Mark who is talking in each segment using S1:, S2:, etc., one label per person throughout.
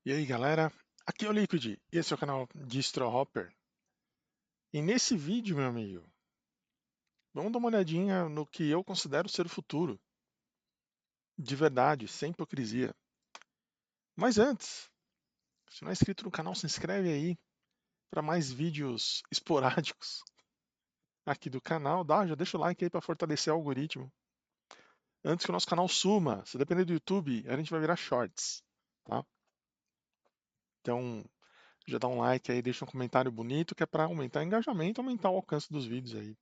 S1: E aí galera, aqui é o Liquid e esse é o canal Distro Hopper. E nesse vídeo, meu amigo, vamos dar uma olhadinha no que eu considero ser o futuro, de verdade, sem hipocrisia. Mas antes, se não é inscrito no canal, se inscreve aí para mais vídeos esporádicos aqui do canal, já deixa o like aí para fortalecer o algoritmo. Antes que o nosso canal suma, se depender do YouTube, a gente vai virar shorts, tá? Então, já dá um like aí, deixa um comentário bonito que é para aumentar o engajamento, aumentar o alcance dos vídeos aí,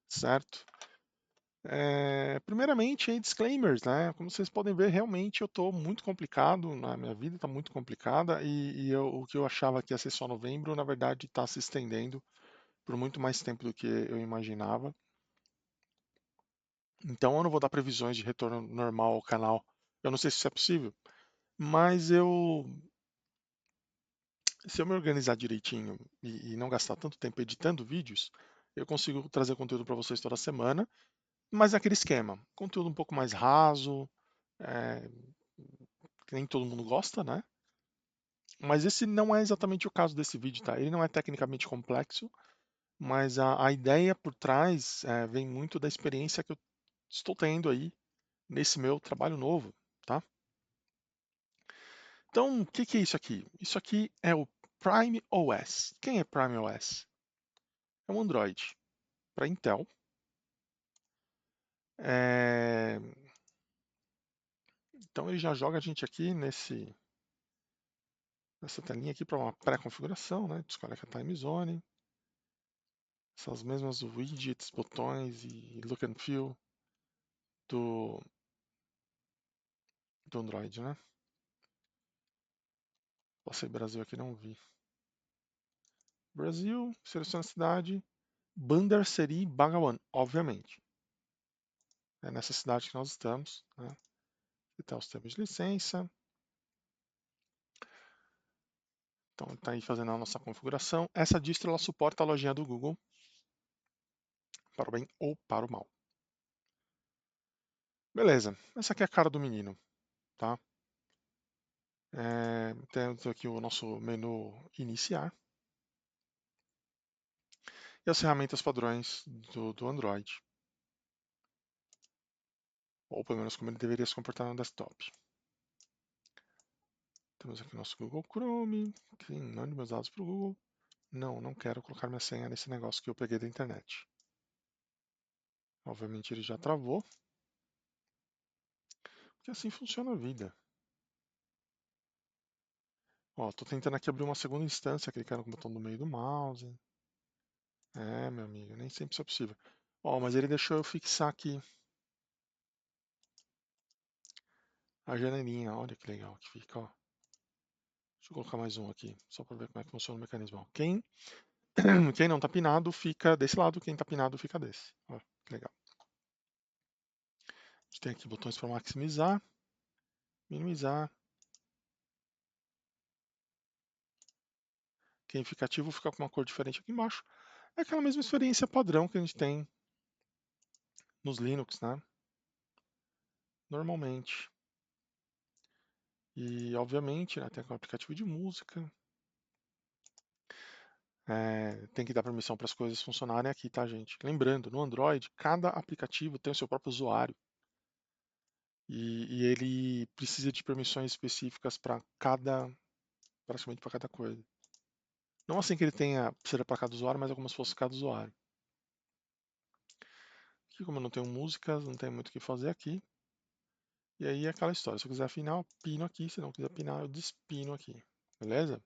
S1: certo? Primeiramente, aí, disclaimers, né? Como vocês podem ver, realmente eu estou muito complicado, minha vida está muito complicada o que eu achava que ia ser só novembro, na verdade está se estendendo por muito mais tempo do que eu imaginava. Então eu não vou dar previsões de retorno normal ao canal. Eu não sei se isso é possível, mas se eu me organizar direitinho e não gastar tanto tempo editando vídeos, eu consigo trazer conteúdo para vocês toda semana, mas naquele esquema, conteúdo um pouco mais raso, é, que nem todo mundo gosta, né? Mas esse não é exatamente o caso desse vídeo, tá? Ele não é tecnicamente complexo, mas a ideia por trás vem muito da experiência que eu estou tendo aí nesse meu trabalho novo, tá? Então, o que que é isso aqui? Isso aqui é o Prime OS. Quem é Prime OS? É um Android para Intel. É, Então ele já joga a gente aqui nessa telinha aqui para uma pré-configuração, né? Escolhe a time zone. Essas mesmas widgets, botões e look and feel do, do Android, né? Passei Brasil aqui, não vi. Brasil, seleciona a cidade, Bandar Seri Begawan, obviamente. É nessa cidade que nós estamos, né? Aqui tá os termos de licença. Então está aí fazendo a nossa configuração. Essa distro ela suporta a lojinha do Google, para o bem ou para o mal. Beleza, essa aqui é a cara do menino, tá? Temos aqui o nosso menu iniciar e as ferramentas padrões do Android, ou pelo menos como ele deveria se comportar no desktop. Temos aqui o nosso Google Chrome, mande meus dados para o Google. Não quero colocar minha senha nesse negócio que eu peguei da internet. Obviamente ele já travou, porque assim funciona a vida. Ó, tô tentando aqui abrir uma segunda instância, clicando com o botão do meio do mouse. Meu amigo, nem sempre isso é possível. Ó, mas ele deixou eu fixar aqui a janelinha. Olha que legal que fica, ó. Deixa eu colocar mais um aqui, só para ver como é que funciona o mecanismo. Ó, quem não tá pinado fica desse lado, quem tá pinado fica desse. Ó, que legal. A gente tem aqui botões para maximizar, minimizar. Quem fica ativo fica com uma cor diferente aqui embaixo. É aquela mesma experiência padrão que a gente tem nos Linux, né? Normalmente. E, obviamente, né, tem aqui um aplicativo de música. Tem que dar permissão para as coisas funcionarem aqui, tá, gente? Lembrando, no Android, cada aplicativo tem o seu próprio usuário. E ele precisa de permissões específicas para praticamente para cada coisa. Não assim que ele seja para cada usuário, mas é como se fosse cada usuário. Aqui, como eu não tenho músicas, não tenho muito o que fazer aqui. E aí é aquela história. Se eu quiser afinar, eu pino aqui. Se não quiser pinar, eu despino aqui. Beleza?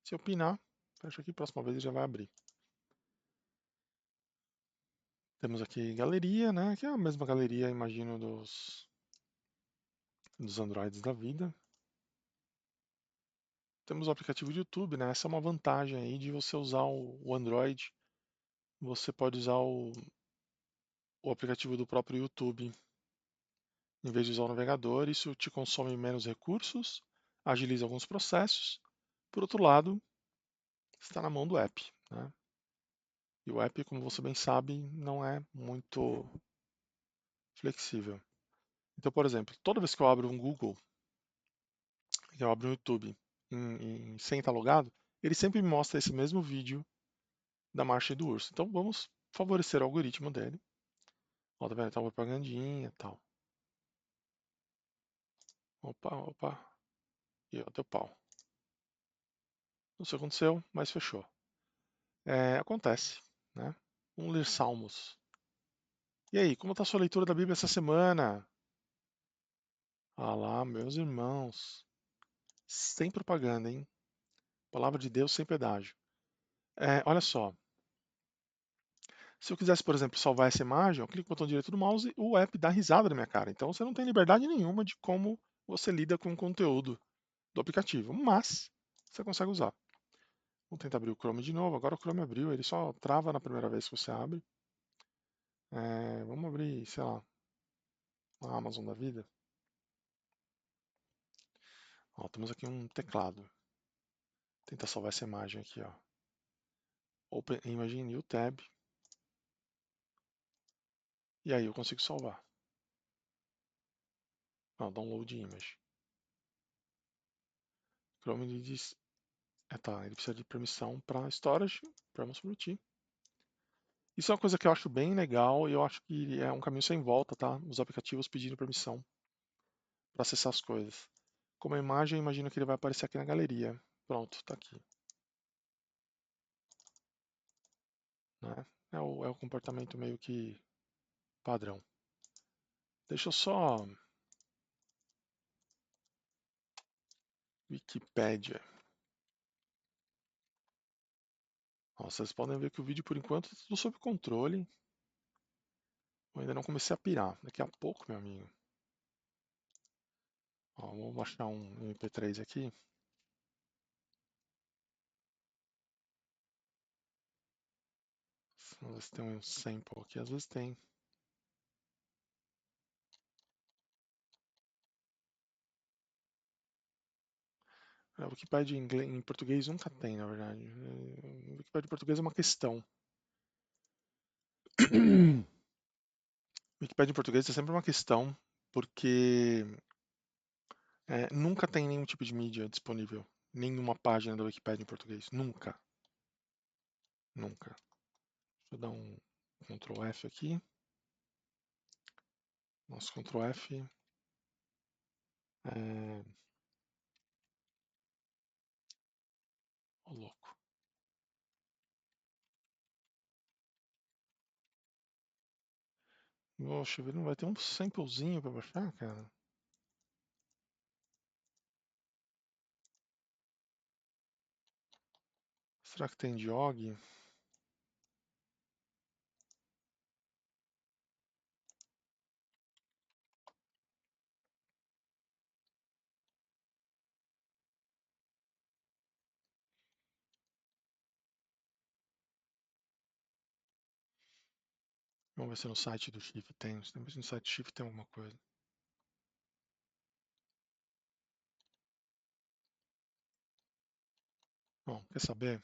S1: Se eu pinar, fecha aqui, próxima vez ele já vai abrir. Temos aqui galeria, né? Que é a mesma galeria, imagino, dos Androids da vida. Temos o aplicativo de YouTube, né? Essa é uma vantagem aí de você usar o Android. Você pode usar o aplicativo do próprio YouTube em vez de usar o navegador. Isso te consome menos recursos, agiliza alguns processos. Por outro lado, está na mão do app, né? E o app, como você bem sabe, não é muito flexível. Então, por exemplo, toda vez que eu abro um Google que eu abro no YouTube sem estar logado, ele sempre me mostra esse mesmo vídeo da marcha e do urso. Então vamos favorecer o algoritmo dele. Ó, tá vendo? Tá uma propagandinha e tal. Opa, opa. E ó, deu pau. Não sei o que aconteceu, mas fechou. Acontece, né? Vamos ler Salmos. E aí, como está a sua leitura da Bíblia essa semana? Ah lá, meus irmãos. Sem propaganda, hein? Palavra de Deus sem pedágio. Olha só. Se eu quisesse, por exemplo, salvar essa imagem, eu clico no botão direito do mouse e o app dá risada na minha cara. Então você não tem liberdade nenhuma de como você lida com o conteúdo do aplicativo. Mas você consegue usar. Vamos tentar abrir o Chrome de novo. Agora o Chrome abriu, ele só trava na primeira vez que você abre. Vamos abrir, sei lá, a Amazon da vida. Ó, temos aqui um teclado. Vou tentar salvar essa imagem aqui, ó. Open Image New Tab. E aí eu consigo salvar. Ó, Download Image. Chrome ele diz. Tá, ele precisa de permissão para storage, permissão root. Isso é uma coisa que eu acho bem legal e eu acho que é um caminho sem volta, tá? Os aplicativos pedindo permissão para acessar as coisas. Como a imagem, imagino que ele vai aparecer aqui na galeria. Pronto, tá aqui. Né? É o comportamento meio que padrão. Deixa eu só. Wikipédia. Ó, vocês podem ver que o vídeo por enquanto está tudo sob controle. Eu ainda não comecei a pirar. Daqui a pouco, meu amigo. Ó, vamos baixar um MP3 aqui. Vamos ver se tem um sample aqui. Às vezes tem. O Wikipedia em português nunca tem, na verdade. O Wikipedia em português é uma questão. O Wikipedia em português é sempre uma questão, porque nunca tem nenhum tipo de mídia disponível. Nenhuma página da Wikipedia em português. Nunca. Nunca. Deixa eu dar um Ctrl F aqui. Nosso Ctrl F. Ô, louco. Poxa, não vai ter um samplezinho pra baixar, cara? Será que tem de OG? Vamos ver se no site do Chifre tem. Vamos ver se no site do Chifre tem alguma coisa. Bom, quer saber?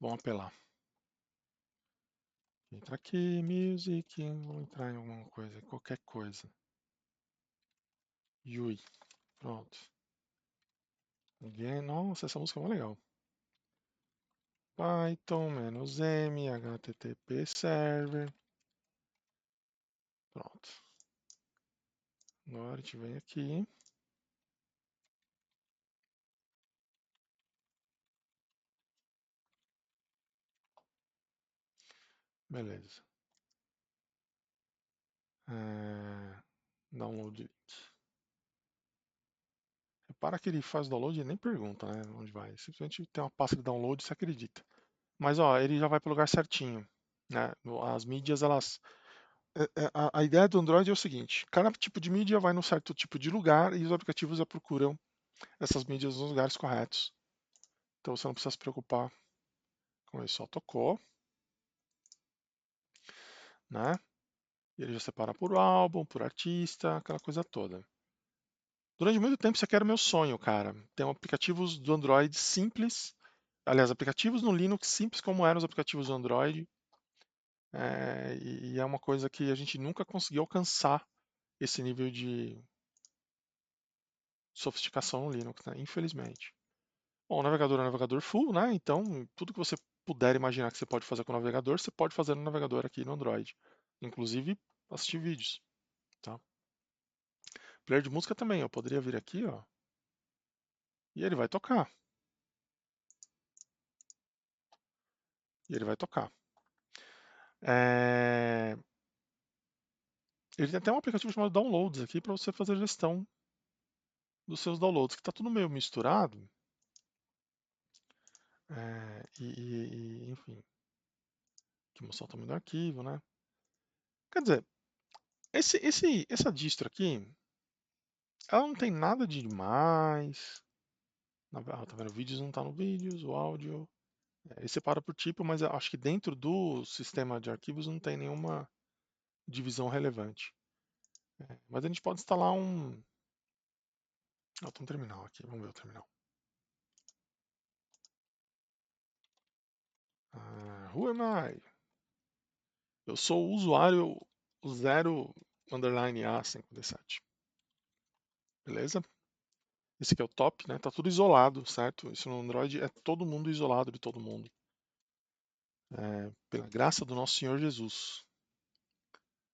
S1: Vamos apelar. Entra aqui, music, vamos entrar em alguma coisa, qualquer coisa. Yui, pronto. Ninguém, nossa, essa música é muito legal. Python-m, http server. Pronto. Agora a gente vem aqui. Beleza. Download link. Repara que ele faz download e nem pergunta, né, onde vai. Simplesmente tem uma pasta de download e você acredita. Mas ó, ele já vai para o lugar certinho. Né? As mídias, elas. A ideia do Android é o seguinte: cada tipo de mídia vai num certo tipo de lugar e os aplicativos já procuram essas mídias nos lugares corretos. Então você não precisa se preocupar com isso. Só tocou, né? E ele já separa por álbum, por artista, aquela coisa toda. Durante muito tempo isso aqui era o meu sonho, cara. Tem aplicativos do Android simples. Aliás, aplicativos no Linux simples como eram os aplicativos do Android. E é uma coisa que a gente nunca conseguiu alcançar esse nível sofisticação no Linux, né? Infelizmente. Bom, o navegador é um navegador full, né? Então, tudo que você puder imaginar que você pode fazer com o navegador, você pode fazer no navegador aqui no Android. Inclusive, assistir vídeos, tá? Player de música também, eu poderia vir aqui, ó, e ele vai tocar. E ele vai tocar. É, ele tem até um aplicativo chamado Downloads aqui para você fazer gestão dos seus downloads, que está tudo meio misturado. Enfim, aqui mostrar o tamanho do arquivo, né? Quer dizer, essa distro aqui, ela não tem nada de demais. Tá vendo? Vídeos não tá no vídeos, o áudio. Ele separa por tipo, mas eu acho que dentro do sistema de arquivos não tem nenhuma divisão relevante. Mas a gente pode instalar um. Tem um terminal aqui, vamos ver o terminal. Who am I? Eu sou o usuário 0_A57. Beleza? Esse aqui é o top, né? Tá tudo isolado, certo? Isso no Android é todo mundo isolado de todo mundo. Pela graça do nosso Senhor Jesus.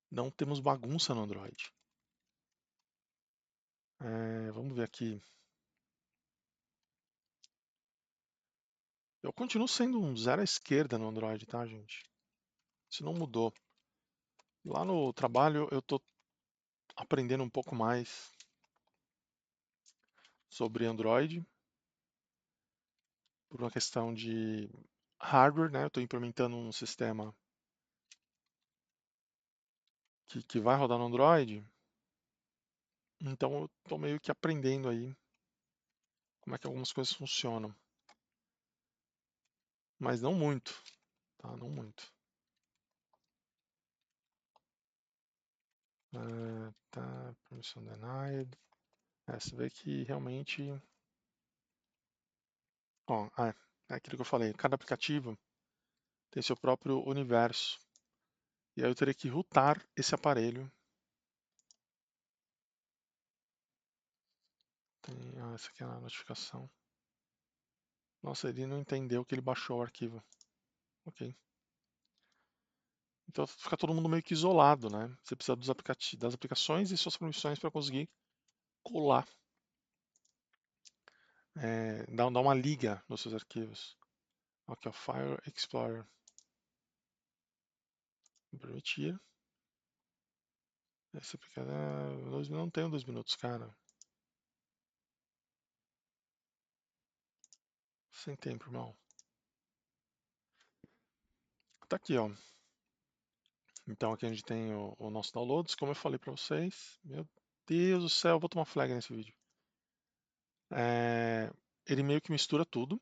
S1: Não temos bagunça no Android. Vamos ver aqui. Eu continuo sendo um zero à esquerda no Android, tá, gente? Isso não mudou. Lá no trabalho eu tô aprendendo um pouco mais sobre Android por uma questão de hardware, né? Eu estou implementando um sistema que vai rodar no Android, então eu estou meio que aprendendo aí como é que algumas coisas funcionam, mas não muito, tá? Não muito. Tá, permission denied. Você vê que realmente, ó, é aquilo que eu falei, cada aplicativo tem seu próprio universo. E aí eu teria que rootar esse aparelho. Essa aqui é a notificação. Nossa, ele não entendeu que ele baixou o arquivo. Ok. Então fica todo mundo meio que isolado, né? Você precisa das aplicações e suas permissões para conseguir colar, dar uma liga nos seus arquivos. Aqui, ó, File Explorer. Permitir. Esse aplicativo não tem 2 minutos, cara. Sem tempo, irmão. Tá aqui, ó. Então aqui a gente tem o nosso downloads, como eu falei para vocês. Meu Deus do céu, eu vou tomar flag nesse vídeo. Ele meio que mistura tudo.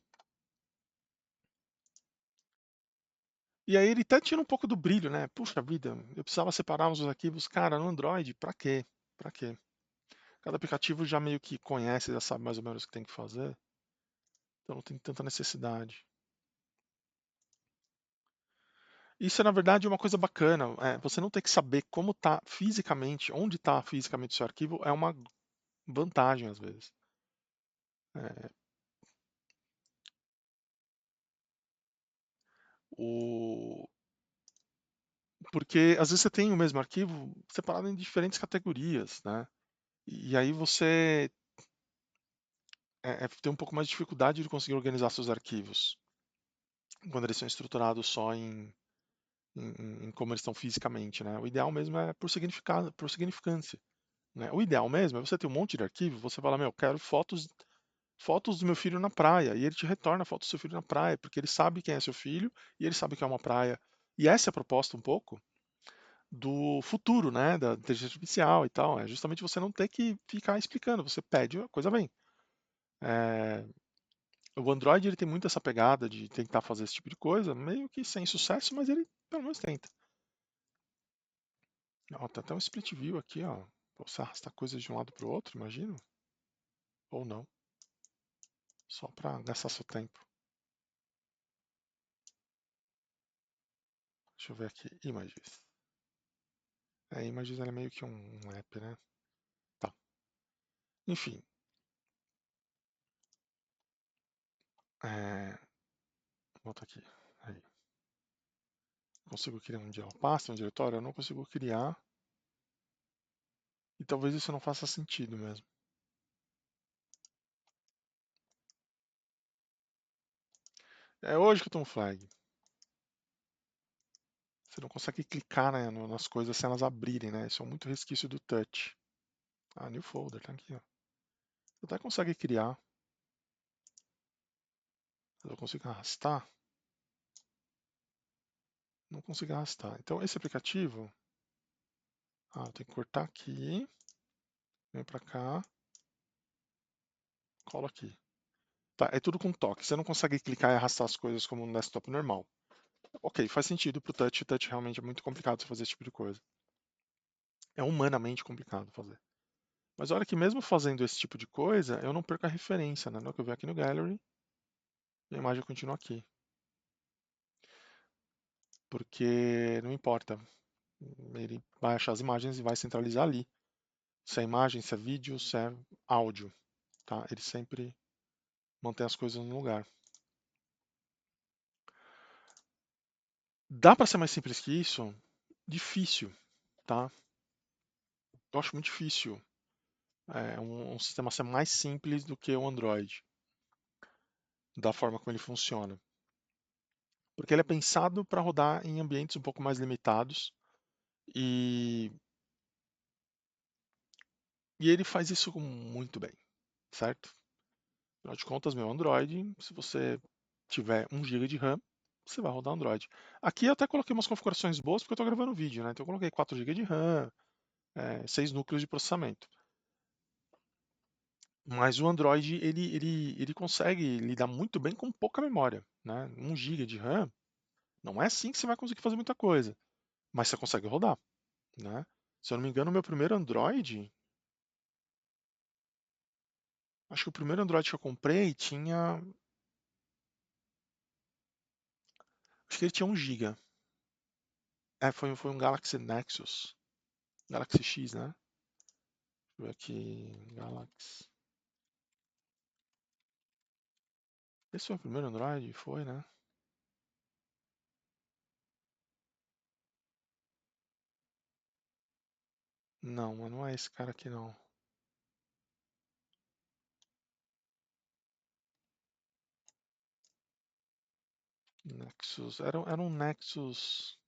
S1: E aí ele até tira um pouco do brilho, né? Puxa vida, eu precisava separar os arquivos. Cara, no Android, pra quê? Pra quê? Cada aplicativo já meio que conhece, já sabe mais ou menos o que tem que fazer. Então não tem tanta necessidade. Isso é, na verdade, uma coisa bacana. Você não ter que saber como está fisicamente, onde está fisicamente o seu arquivo, é uma vantagem às vezes. É, o... Porque às vezes você tem o mesmo arquivo separado em diferentes categorias, né? E aí você tem um pouco mais de dificuldade de conseguir organizar seus arquivos quando eles são estruturados só em como eles estão fisicamente, né? O ideal mesmo é por significância, né? O ideal mesmo é você ter um monte de arquivo, você fala, meu, quero fotos do meu filho na praia, e ele te retorna fotos do seu filho na praia, porque ele sabe quem é seu filho e ele sabe que é uma praia. E essa é a proposta um pouco do futuro, né, da inteligência artificial e tal, é justamente você não ter que ficar explicando, você pede, a coisa vem. É, o Android ele tem muito essa pegada de tentar fazer esse tipo de coisa, meio que sem sucesso, mas ele pelo menos tenta. Ó, tem até um split view aqui, ó. Você arrastar coisas de um lado para o outro, imagina? Ou não. Só para gastar seu tempo. Deixa eu ver aqui. Images. Images é meio que um app, né? Tá. Enfim. Volta aqui. Aí. Consigo criar um pasta, um diretório? Eu não consigo criar. E talvez isso não faça sentido mesmo. É hoje que eu tomo flag. Você não consegue clicar, né, nas coisas sem elas abrirem, né? Isso é muito resquício do touch. Ah, new folder, tá aqui, ó. Você até consegue criar. Mas eu consigo arrastar? Não consigo arrastar. Então, esse aplicativo... Ah, eu tenho que cortar aqui. Vem pra cá. Colo aqui. Tá, é tudo com toque. Você não consegue clicar e arrastar as coisas como no desktop normal. Ok, faz sentido pro touch. O touch realmente é muito complicado você fazer esse tipo de coisa. É humanamente complicado fazer. Mas olha que mesmo fazendo esse tipo de coisa, eu não perco a referência, né? Na hora que eu venho aqui no Gallery, a imagem continua aqui. Porque não importa. Ele vai achar as imagens e vai centralizar ali. Se é imagem, se é vídeo, se é áudio. Tá? Ele sempre mantém as coisas no lugar. Dá para ser mais simples que isso? Difícil, tá? Eu acho muito difícil um sistema ser mais simples do que o Android, da forma como ele funciona. Porque ele é pensado para rodar em ambientes um pouco mais limitados e, e ele faz isso muito bem, certo? Afinal de contas, meu Android, se você tiver 1 GB de RAM, você vai rodar Android. Aqui eu até coloquei umas configurações boas porque eu estou gravando vídeo, né? Então eu coloquei 4 GB de RAM, 6 núcleos de processamento. Mas o Android ele consegue lidar muito bem com pouca memória, né? 1 GB de RAM, não é assim que você vai conseguir fazer muita coisa, mas você consegue rodar, né? Se eu não me engano, o meu primeiro Android, acho que o primeiro Android que eu comprei tinha, acho que ele tinha 1 GB. Foi um Galaxy Nexus, Galaxy X, né? Deixa eu ver aqui, Galaxy. Esse foi o primeiro Android? Foi, né? Não, mas não é esse cara aqui não. Nexus, era um Nexus.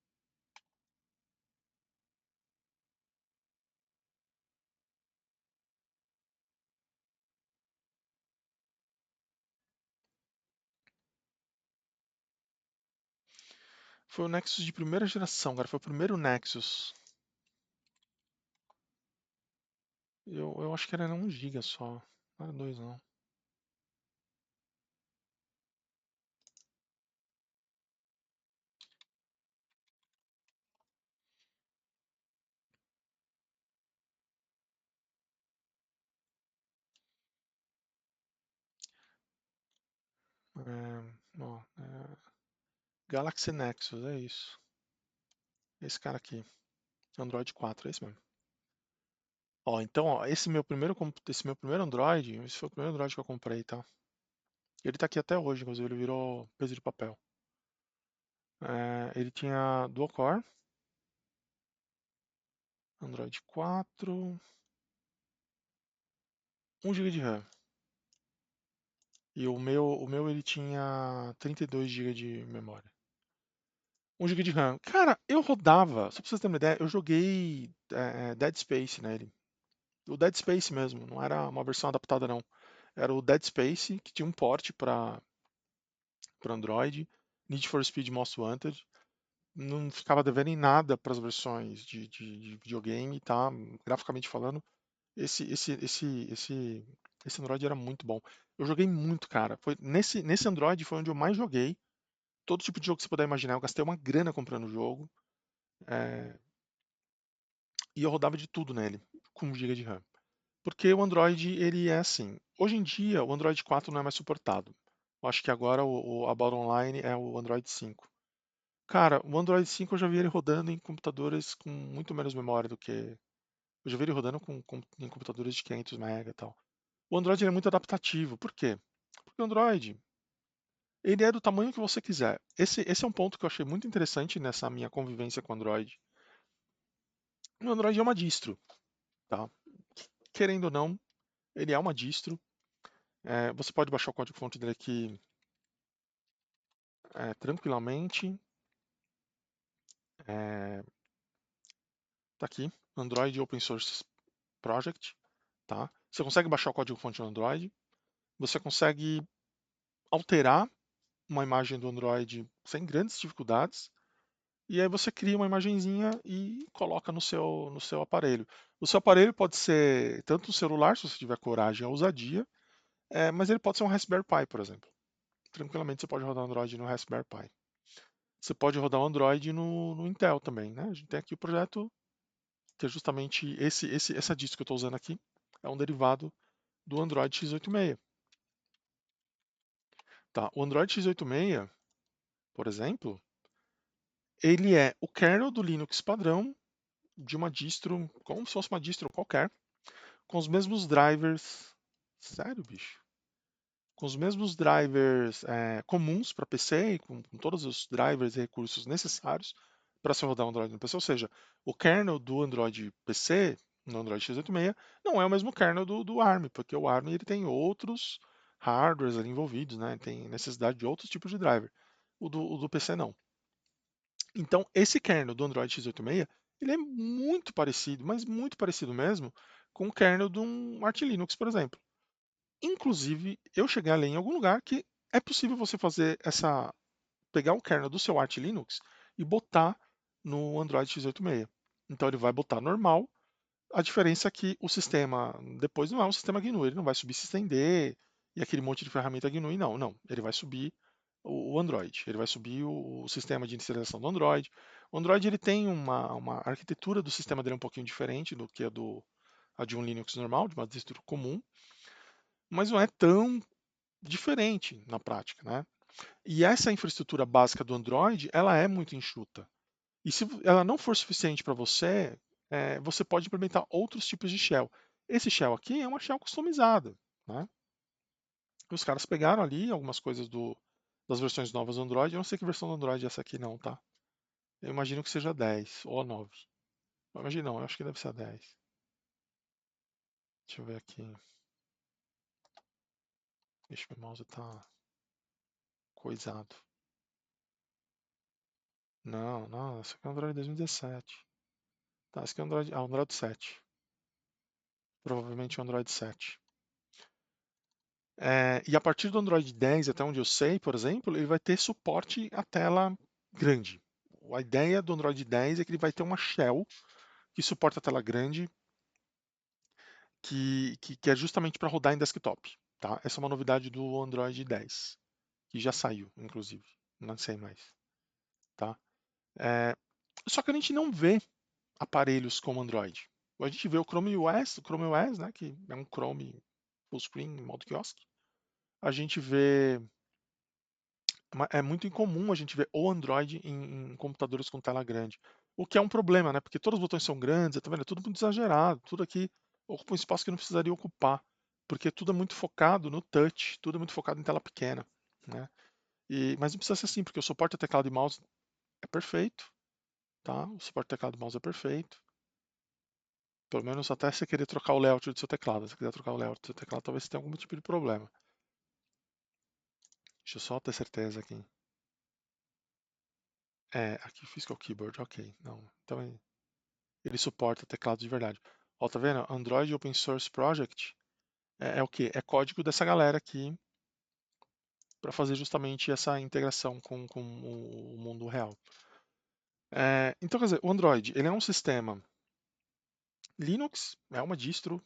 S1: Foi o Nexus de primeira geração, cara. Foi o primeiro Nexus. Eu acho que era 1 GB só. Não era 2 não. Ó, Galaxy Nexus, é isso. Esse cara aqui. Android 4, é esse mesmo. Ó, então, ó, esse meu primeiro Android, esse foi o primeiro Android que eu comprei, tá? Ele tá aqui até hoje, inclusive ele virou peso de papel. Ele tinha dual core, Android 4, 1 GB de RAM. E o meu ele tinha 32 GB de memória. 1 GB de RAM. Cara, eu rodava, só pra vocês terem uma ideia, eu joguei Dead Space nele. O Dead Space mesmo, não era uma versão adaptada não. Era o Dead Space, que tinha um port para Android, Need for Speed Most Wanted. Não ficava devendo em nada para as versões de videogame, tá? Graficamente falando, esse Android era muito bom. Eu joguei muito, cara. Foi nesse Android foi onde eu mais joguei. Todo tipo de jogo que você puder imaginar. Eu gastei uma grana comprando o jogo. é, e eu rodava de tudo nele, com 1 GB de RAM. Porque o Android, ele é assim. Hoje em dia, o Android 4 não é mais suportado. Eu acho que agora a bottom line é o Android 5. Cara, o Android 5 eu já vi ele rodando em computadores com muito menos memória do que. Eu já vi ele rodando em computadores de 500 MB e tal. O Android ele é muito adaptativo. Por quê? Porque o Android Ele é do tamanho que você quiser. Esse é um ponto que eu achei muito interessante nessa minha convivência com o Android. O Android é uma distro, tá? Querendo ou não, ele é uma distro. Você pode baixar o código-fonte dele aqui tranquilamente. Tá aqui, Android Open Source Project, tá? Você consegue baixar o código-fonte no Android. Você consegue alterar uma imagem do Android sem grandes dificuldades. E aí você cria uma imagenzinha e coloca no seu aparelho. O seu aparelho pode ser tanto um celular, se você tiver coragem, a ousadia, mas ele pode ser um Raspberry Pi, por exemplo. Tranquilamente você pode rodar Android no Raspberry Pi. Você pode rodar o Android no Intel também, né? A gente tem aqui o projeto que é justamente essa distro que eu estou usando aqui, é um derivado do Android x86. Tá? O Android x86, por exemplo, ele é o kernel do Linux padrão de uma distro, como se fosse uma distro qualquer, com os mesmos drivers. Sério, bicho? Com os mesmos drivers comuns para PC, com todos os drivers e recursos necessários para se rodar um Android no PC. Ou seja, o kernel do Android PC, no Android x86, não é o mesmo kernel do ARM, porque o ARM ele tem outros hardwares ali envolvidos, né? Tem necessidade de outros tipos de driver. O do PC não. Então, esse kernel do Android x86, ele é muito parecido, mas muito parecido mesmo, com o kernel de um Arch Linux, por exemplo. Inclusive, eu cheguei a ler em algum lugar que é possível você fazer pegar o kernel do seu Arch Linux e botar no Android x86. Então ele vai botar normal. A diferença é que o sistema depois não é um sistema GNU, ele não vai subir systemd e aquele monte de ferramenta GNU, não, não. Ele vai subir o Android, ele vai subir o sistema de inicialização do Android. O Android ele tem uma arquitetura do sistema dele um pouquinho diferente do que a de um Linux normal, de uma distro comum, mas não é tão diferente na prática, né? E essa infraestrutura básica do Android, ela é muito enxuta. E se ela não for suficiente para você, você pode implementar outros tipos de shell. Esse shell aqui é uma shell customizada, né? Os caras pegaram ali algumas coisas das versões novas do Android. Eu não sei que versão do Android é essa aqui não, tá? Eu imagino que seja 10 ou a 9. Eu imagino não, eu acho que deve ser a 10. Deixa eu ver aqui. Ixi, meu mouse tá coisado. Não, não, essa aqui é o Android 2017. Tá, esse aqui é o Android, o Android 7. Provavelmente o Android 7. E a partir do Android 10, até onde eu sei, por exemplo, ele vai ter suporte à tela grande. A ideia do Android 10 é que ele vai ter uma shell que suporta a tela grande, que é justamente para rodar em desktop. Tá? Essa é uma novidade do Android 10, que já saiu, inclusive. Não sei mais. Tá? É, Só que a gente não vê aparelhos como Android. A gente vê o Chrome OS, né, que é um Chrome full screen, modo quiosque. A gente vê É muito incomum a gente ver o Android em computadores com tela grande. O que é um problema, né? Porque todos os botões são grandes, tá vendo? É tudo muito exagerado. Tudo aqui ocupa um espaço que não precisaria ocupar. Porque tudo é muito focado no touch, tudo é muito focado em tela pequena, né? Mas não precisa ser assim, porque o suporte a teclado e mouse é perfeito, tá? O suporte a teclado e mouse é perfeito. Pelo menos até você querer trocar o layout do seu teclado. Se você quiser trocar o layout do seu teclado, talvez você tenha algum tipo de problema. Deixa eu só ter certeza aqui. Aqui Physical Keyboard, ok. Não, então ele suporta teclado de verdade. Ó, tá vendo? Android Open Source Project é o quê? É código dessa galera aqui para fazer justamente essa integração com o mundo real. Então, quer dizer, o Android ele é um sistema Linux, é uma distro.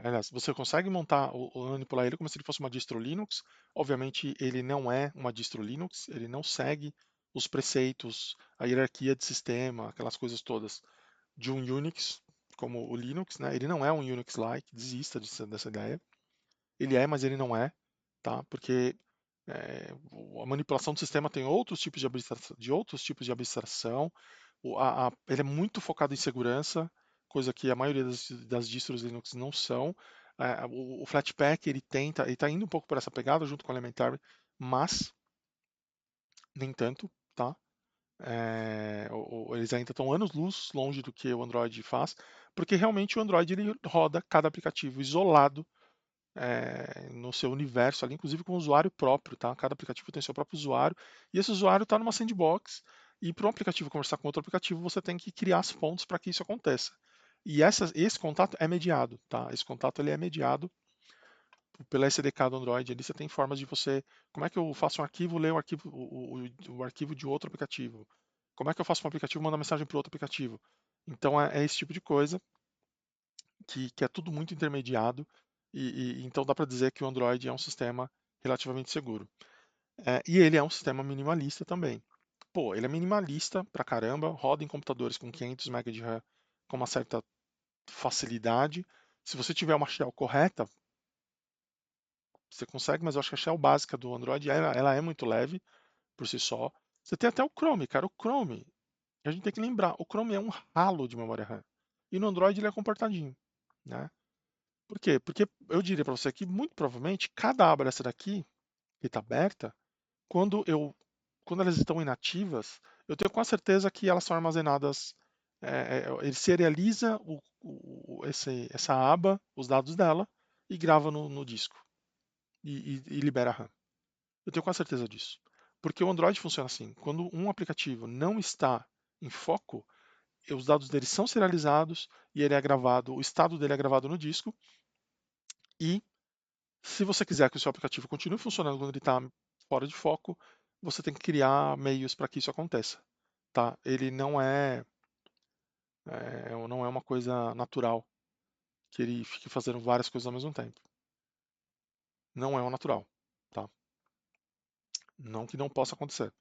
S1: Aliás, você consegue montar manipular ele como se ele fosse uma distro Linux. Obviamente, ele não é uma distro Linux, ele não segue os preceitos, a hierarquia de sistema, aquelas coisas todas de um Unix, como o Linux, né? Ele não é um Unix-like, desista dessa ideia. Ele é, mas ele não é, tá? Porque a manipulação do sistema tem outros tipos de abstração. Ele é muito focado em segurança, coisa que a maioria das distros Linux não são. O Flatpak ele está indo um pouco por essa pegada junto com o Elementary, mas nem tanto, tá? Eles ainda estão anos-luz longe do que o Android faz, porque realmente o Android ele roda cada aplicativo isolado no seu universo ali, inclusive com o usuário próprio, tá? Cada aplicativo tem seu próprio usuário, e esse usuário está numa sandbox, e para um aplicativo conversar com outro aplicativo, você tem que criar as pontes para que isso aconteça. E esse contato é mediado, tá? Esse contato ele é mediado pela SDK do Android. Ali você tem formas de você, como é que eu faço um arquivo, ler o arquivo, o arquivo de outro aplicativo? Como é que eu faço um aplicativo mandar mensagem para outro aplicativo? Então é esse tipo de coisa que é tudo muito intermediado então dá para dizer que o Android é um sistema relativamente seguro. E ele é um sistema minimalista também. Pô, ele é minimalista pra caramba, roda em computadores com 500 MB de RAM com uma certa facilidade. Se você tiver uma shell correta, você consegue, mas eu acho que a shell básica do Android ela é muito leve por si só. Você tem até o Chrome, cara. O Chrome, a gente tem que lembrar, o Chrome é um ralo de memória RAM. E no Android ele é comportadinho, né? Por quê? Porque eu diria para você que muito provavelmente cada aba dessa daqui que está aberta, quando eu quando elas estão inativas, eu tenho quase certeza que elas são armazenadas. Ele serializa essa aba, os dados dela, e grava no disco e libera a RAM. Eu tenho quase certeza disso. Porque o Android funciona assim: quando um aplicativo não está em foco, os dados dele são serializados e ele é gravado, o estado dele é gravado no disco. E se você quiser que o seu aplicativo continue funcionando quando ele está fora de foco, você tem que criar meios para que isso aconteça, tá? Ele não é uma coisa natural que ele fique fazendo várias coisas ao mesmo tempo. Não é o natural, tá? Não que não possa acontecer.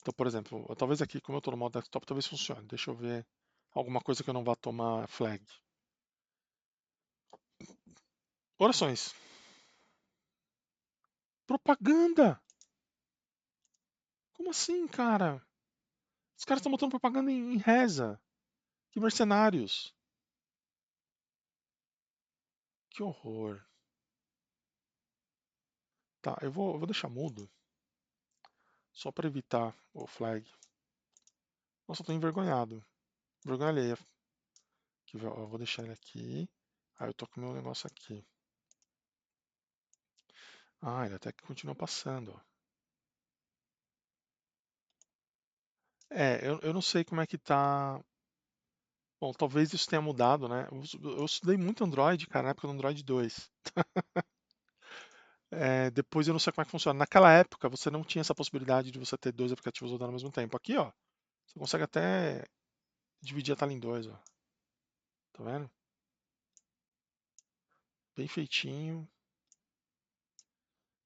S1: Então, por exemplo, talvez aqui, como eu estou no modo desktop, talvez funcione. Deixa eu ver alguma coisa que eu não vá tomar flag. Orações. Propaganda! Como assim, cara? Os caras estão botando propaganda em reza. Que mercenários. Que horror. Tá, eu vou deixar mudo, só para evitar o flag. Nossa, eu tô envergonhado. Vergonha alheia. Eu vou deixar ele aqui. Aí eu tô com o meu negócio aqui. Ah, ele até que continua passando, ó. Eu não sei como é que tá. Bom, talvez isso tenha mudado, né? Eu estudei muito Android, cara, na época do Android 2. Depois eu não sei como é que funciona. Naquela época você não tinha essa possibilidade de você ter dois aplicativos rodando ao mesmo tempo. Aqui, ó, você consegue até dividir a tela em dois, ó. Tá vendo? Bem feitinho.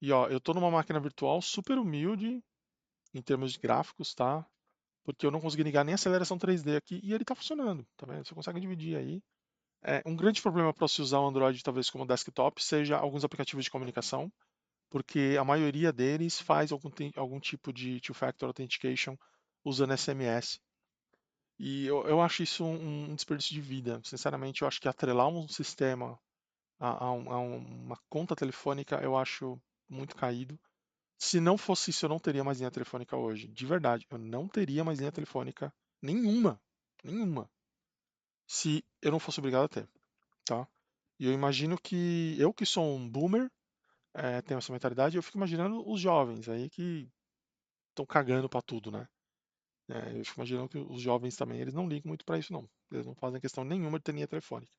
S1: E ó, eu tô numa máquina virtual super humilde em termos de gráficos, tá? Porque eu não consegui ligar nem a aceleração 3D aqui e ele tá funcionando, tá vendo? Você consegue dividir aí. Um grande problema para se usar o Android, talvez como desktop, seja alguns aplicativos de comunicação, porque a maioria deles faz algum tipo de two-factor authentication usando SMS. E eu acho isso um desperdício de vida. Sinceramente, eu acho que atrelar um sistema a uma conta telefônica eu acho muito caído. Se não fosse isso, eu não teria mais linha telefônica hoje. De verdade, eu não teria mais linha telefônica nenhuma. Nenhuma. Se eu não fosse obrigado a ter, tá? E eu imagino que eu que sou um boomer, tenho essa mentalidade, eu fico imaginando os jovens aí que estão cagando pra tudo, né? Eu fico imaginando que os jovens também, eles não ligam muito pra isso, não. Eles não fazem questão nenhuma de ter linha telefônica.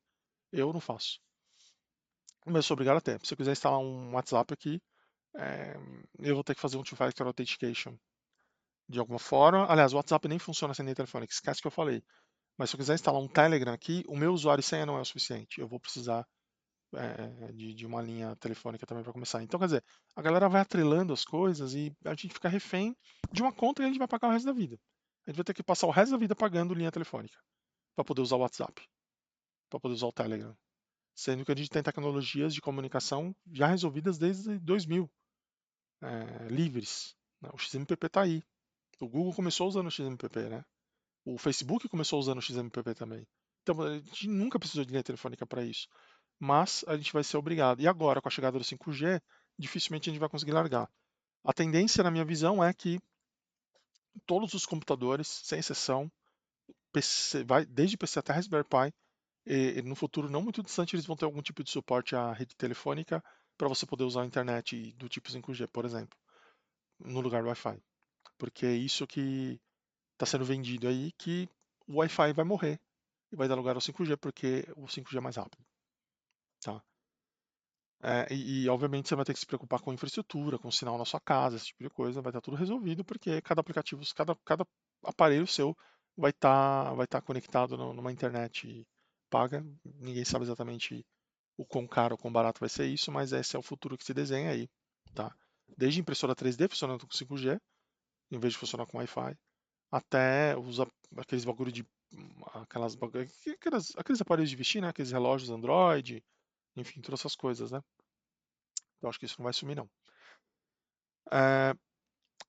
S1: Eu não faço. Mas eu sou obrigado a ter. Se eu quiser instalar um WhatsApp aqui, é, eu vou ter que fazer um two-factor authentication de alguma forma. Aliás, o WhatsApp nem funciona sem linha telefônica, esquece que eu falei. Mas se eu quiser instalar um Telegram aqui, o meu usuário e senha não é o suficiente. Eu vou precisar de uma linha telefônica também para começar. Então, quer dizer, a galera vai atrelando as coisas e a gente fica refém de uma conta e a gente vai pagar o resto da vida. A gente vai ter que passar o resto da vida pagando linha telefônica para poder usar o WhatsApp, para poder usar o Telegram. Sendo que a gente tem tecnologias de comunicação já resolvidas desde 2000, livres. Né? O XMPP está aí. O Google começou usando o XMPP, né? O Facebook começou usando o XMPP também. Então a gente nunca precisou de linha telefônica para isso. Mas a gente vai ser obrigado. E agora, com a chegada do 5G, dificilmente a gente vai conseguir largar. A tendência, na minha visão, é que todos os computadores, sem exceção, PC, desde PC até Raspberry Pi, e no futuro não muito distante eles vão ter algum tipo de suporte à rede telefônica para você poder usar a internet do tipo 5G, por exemplo, no lugar do Wi-Fi. Porque é isso que está sendo vendido aí, que o Wi-Fi vai morrer e vai dar lugar ao 5G, porque o 5G é mais rápido. Tá? Obviamente você vai ter que se preocupar com infraestrutura, com sinal na sua casa, esse tipo de coisa, vai estar tudo resolvido, porque cada aplicativo, cada aparelho seu vai tá conectado numa internet paga. Ninguém sabe exatamente o quão caro ou quão barato vai ser isso, mas esse é o futuro que se desenha aí, tá? Desde impressora 3D funcionando com 5G, em vez de funcionar com Wi-Fi, até aqueles bagulho de aqueles aparelhos de vestir, né? Aqueles relógios Android, enfim, todas essas coisas, né? Eu acho que isso não vai sumir, não. É,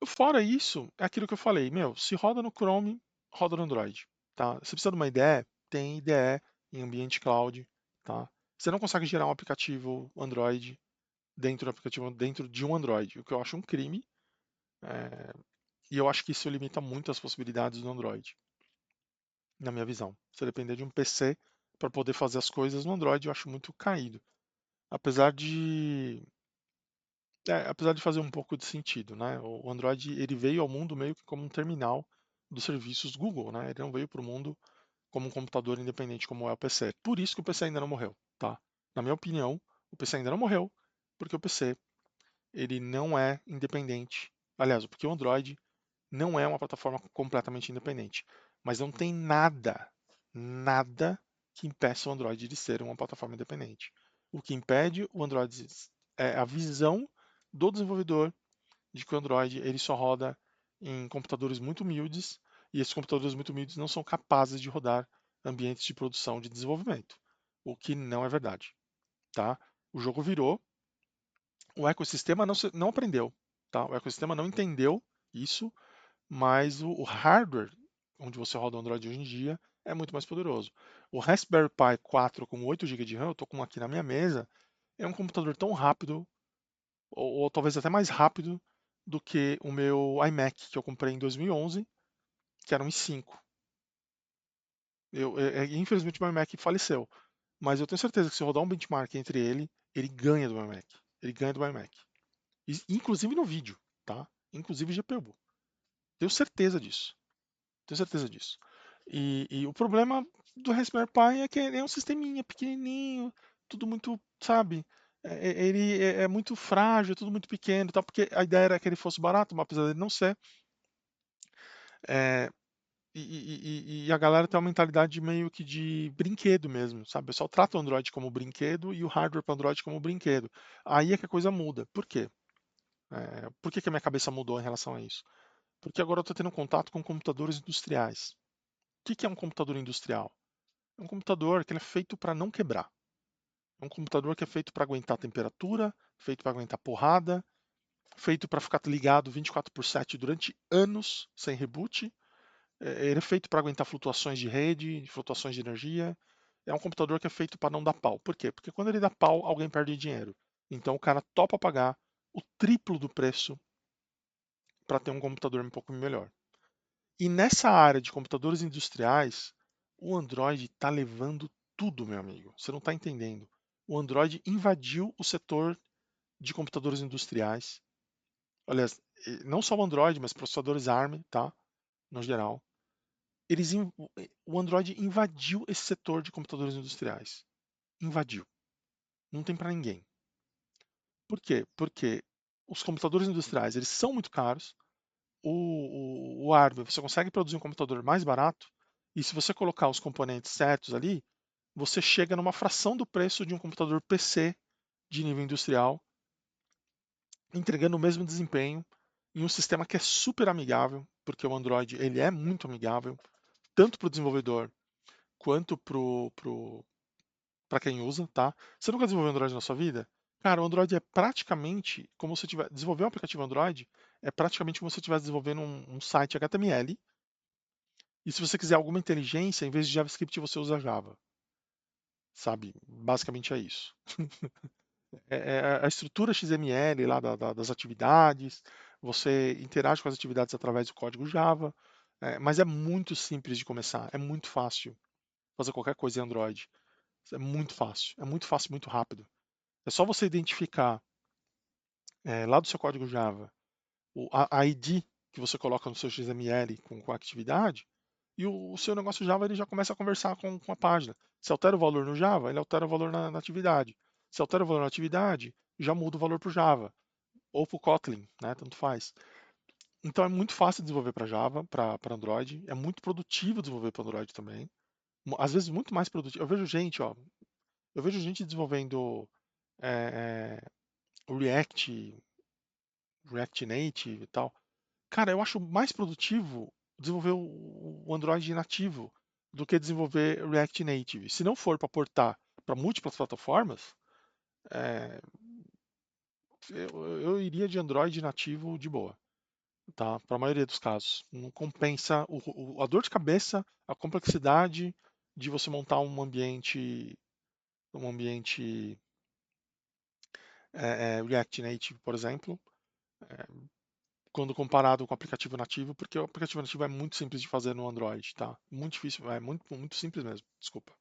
S1: fora isso, é aquilo que eu falei, meu, se roda no Chrome, roda no Android, tá? Se precisa de uma IDE, tem IDE em ambiente cloud, tá? Você não consegue gerar um aplicativo Android dentro de um Android, o que eu acho um crime, é, e eu acho que isso limita muito as possibilidades do Android, na minha visão. Você depender de um PC para poder fazer as coisas no Android, eu acho muito caído. Apesar de apesar de fazer um pouco de sentido, né? O Android ele veio ao mundo meio que como um terminal dos serviços Google, né? Ele não veio para o mundo como um computador independente como é o PC. Por isso que o PC ainda não morreu, tá? Na minha opinião, o PC ainda não morreu porque o PC ele não é independente. Aliás, porque o Android não é uma plataforma completamente independente, mas não tem nada que impeça o Android de ser uma plataforma independente. O que impede o Android é a visão do desenvolvedor de que o Android ele só roda em computadores muito humildes e esses computadores muito humildes não são capazes de rodar ambientes de produção de desenvolvimento, o que não é verdade, tá? O jogo virou, o ecossistema não aprendeu, tá? O ecossistema não entendeu isso, mas o hardware onde você roda o Android hoje em dia é muito mais poderoso. O Raspberry Pi 4 com 8 GB de RAM, eu estou com um aqui na minha mesa, é um computador tão rápido, ou talvez até mais rápido, do que o meu iMac que eu comprei em 2011, que era um i5. Infelizmente o meu iMac faleceu, mas eu tenho certeza que se eu rodar um benchmark entre ele, ele ganha do meu iMac. Ele ganha do meu iMac. Inclusive no vídeo, tá? Inclusive GPU. Tenho certeza disso. Tenho certeza disso. E o problema do Raspberry Pi é que ele é um sisteminha pequenininho, tudo muito, sabe? Ele é muito frágil, tudo muito pequeno, tá? Porque a ideia era que ele fosse barato, mas apesar dele não ser, é, e a galera tem uma mentalidade meio que de brinquedo mesmo, sabe? O pessoal trata o Android como brinquedo e o hardware para Android como brinquedo. Aí é que a coisa muda. Por quê? Por que que a minha cabeça mudou em relação a isso? Porque agora eu estou tendo contato com computadores industriais. O que que é um computador industrial? É um computador que ele é feito para não quebrar. É um computador que é feito para aguentar temperatura, feito para aguentar porrada, feito para ficar ligado 24/7 durante anos sem reboot. Ele é feito para aguentar flutuações de rede, flutuações de energia. É um computador que é feito para não dar pau. Por quê? Porque quando ele dá pau, alguém perde dinheiro. Então o cara topa pagar o triplo do preço para ter um computador um pouco melhor. E nessa área de computadores industriais, o Android está levando tudo, meu amigo. Você não está entendendo. O Android invadiu o setor de computadores industriais. Aliás, não só o Android, mas processadores ARM, tá? No geral. O Android invadiu esse setor de computadores industriais. Invadiu. Não tem para ninguém. Por quê? Porque os computadores industriais eles são muito caros. O hardware, você consegue produzir um computador mais barato. E se você colocar os componentes certos ali, você chega numa fração do preço de um computador PC de nível industrial, entregando o mesmo desempenho em um sistema que é super amigável, porque o Android ele é muito amigável, tanto para o desenvolvedor quanto para quem usa, tá? Você nunca desenvolveu Android na sua vida? Cara, o Android é praticamente como se tiver desenvolver um aplicativo Android é praticamente como se você estivesse desenvolvendo um site HTML. E se você quiser alguma inteligência, em vez de JavaScript, você usa Java. Sabe? Basicamente é isso. A estrutura XML lá das atividades, você interage com as atividades através do código Java, mas é muito simples de começar, é muito fácil fazer qualquer coisa em Android. É muito fácil, muito rápido. É só você identificar lá do seu código Java a ID que você coloca no seu XML com a atividade, e o seu negócio Java ele já começa a conversar com a página. Se altera o valor no Java, ele altera o valor na atividade. Se altera o valor na atividade, já muda o valor para o Java, ou para o Kotlin, né? Tanto faz. Então é muito fácil desenvolver para Java, para Android, é muito produtivo desenvolver para Android também. Às vezes muito mais produtivo. Eu vejo gente desenvolvendo é, React, React Native e tal. Cara, eu acho mais produtivo desenvolver o Android nativo do que desenvolver React Native. Se não for para portar para múltiplas plataformas, é, eu iria de Android nativo de boa, tá? Para a maioria dos casos. Não compensa a dor de cabeça, a complexidade de você montar um ambiente React Native, por exemplo, quando comparado com o aplicativo nativo, porque o aplicativo nativo é muito simples de fazer no Android, tá? Muito difícil, é muito simples mesmo, desculpa.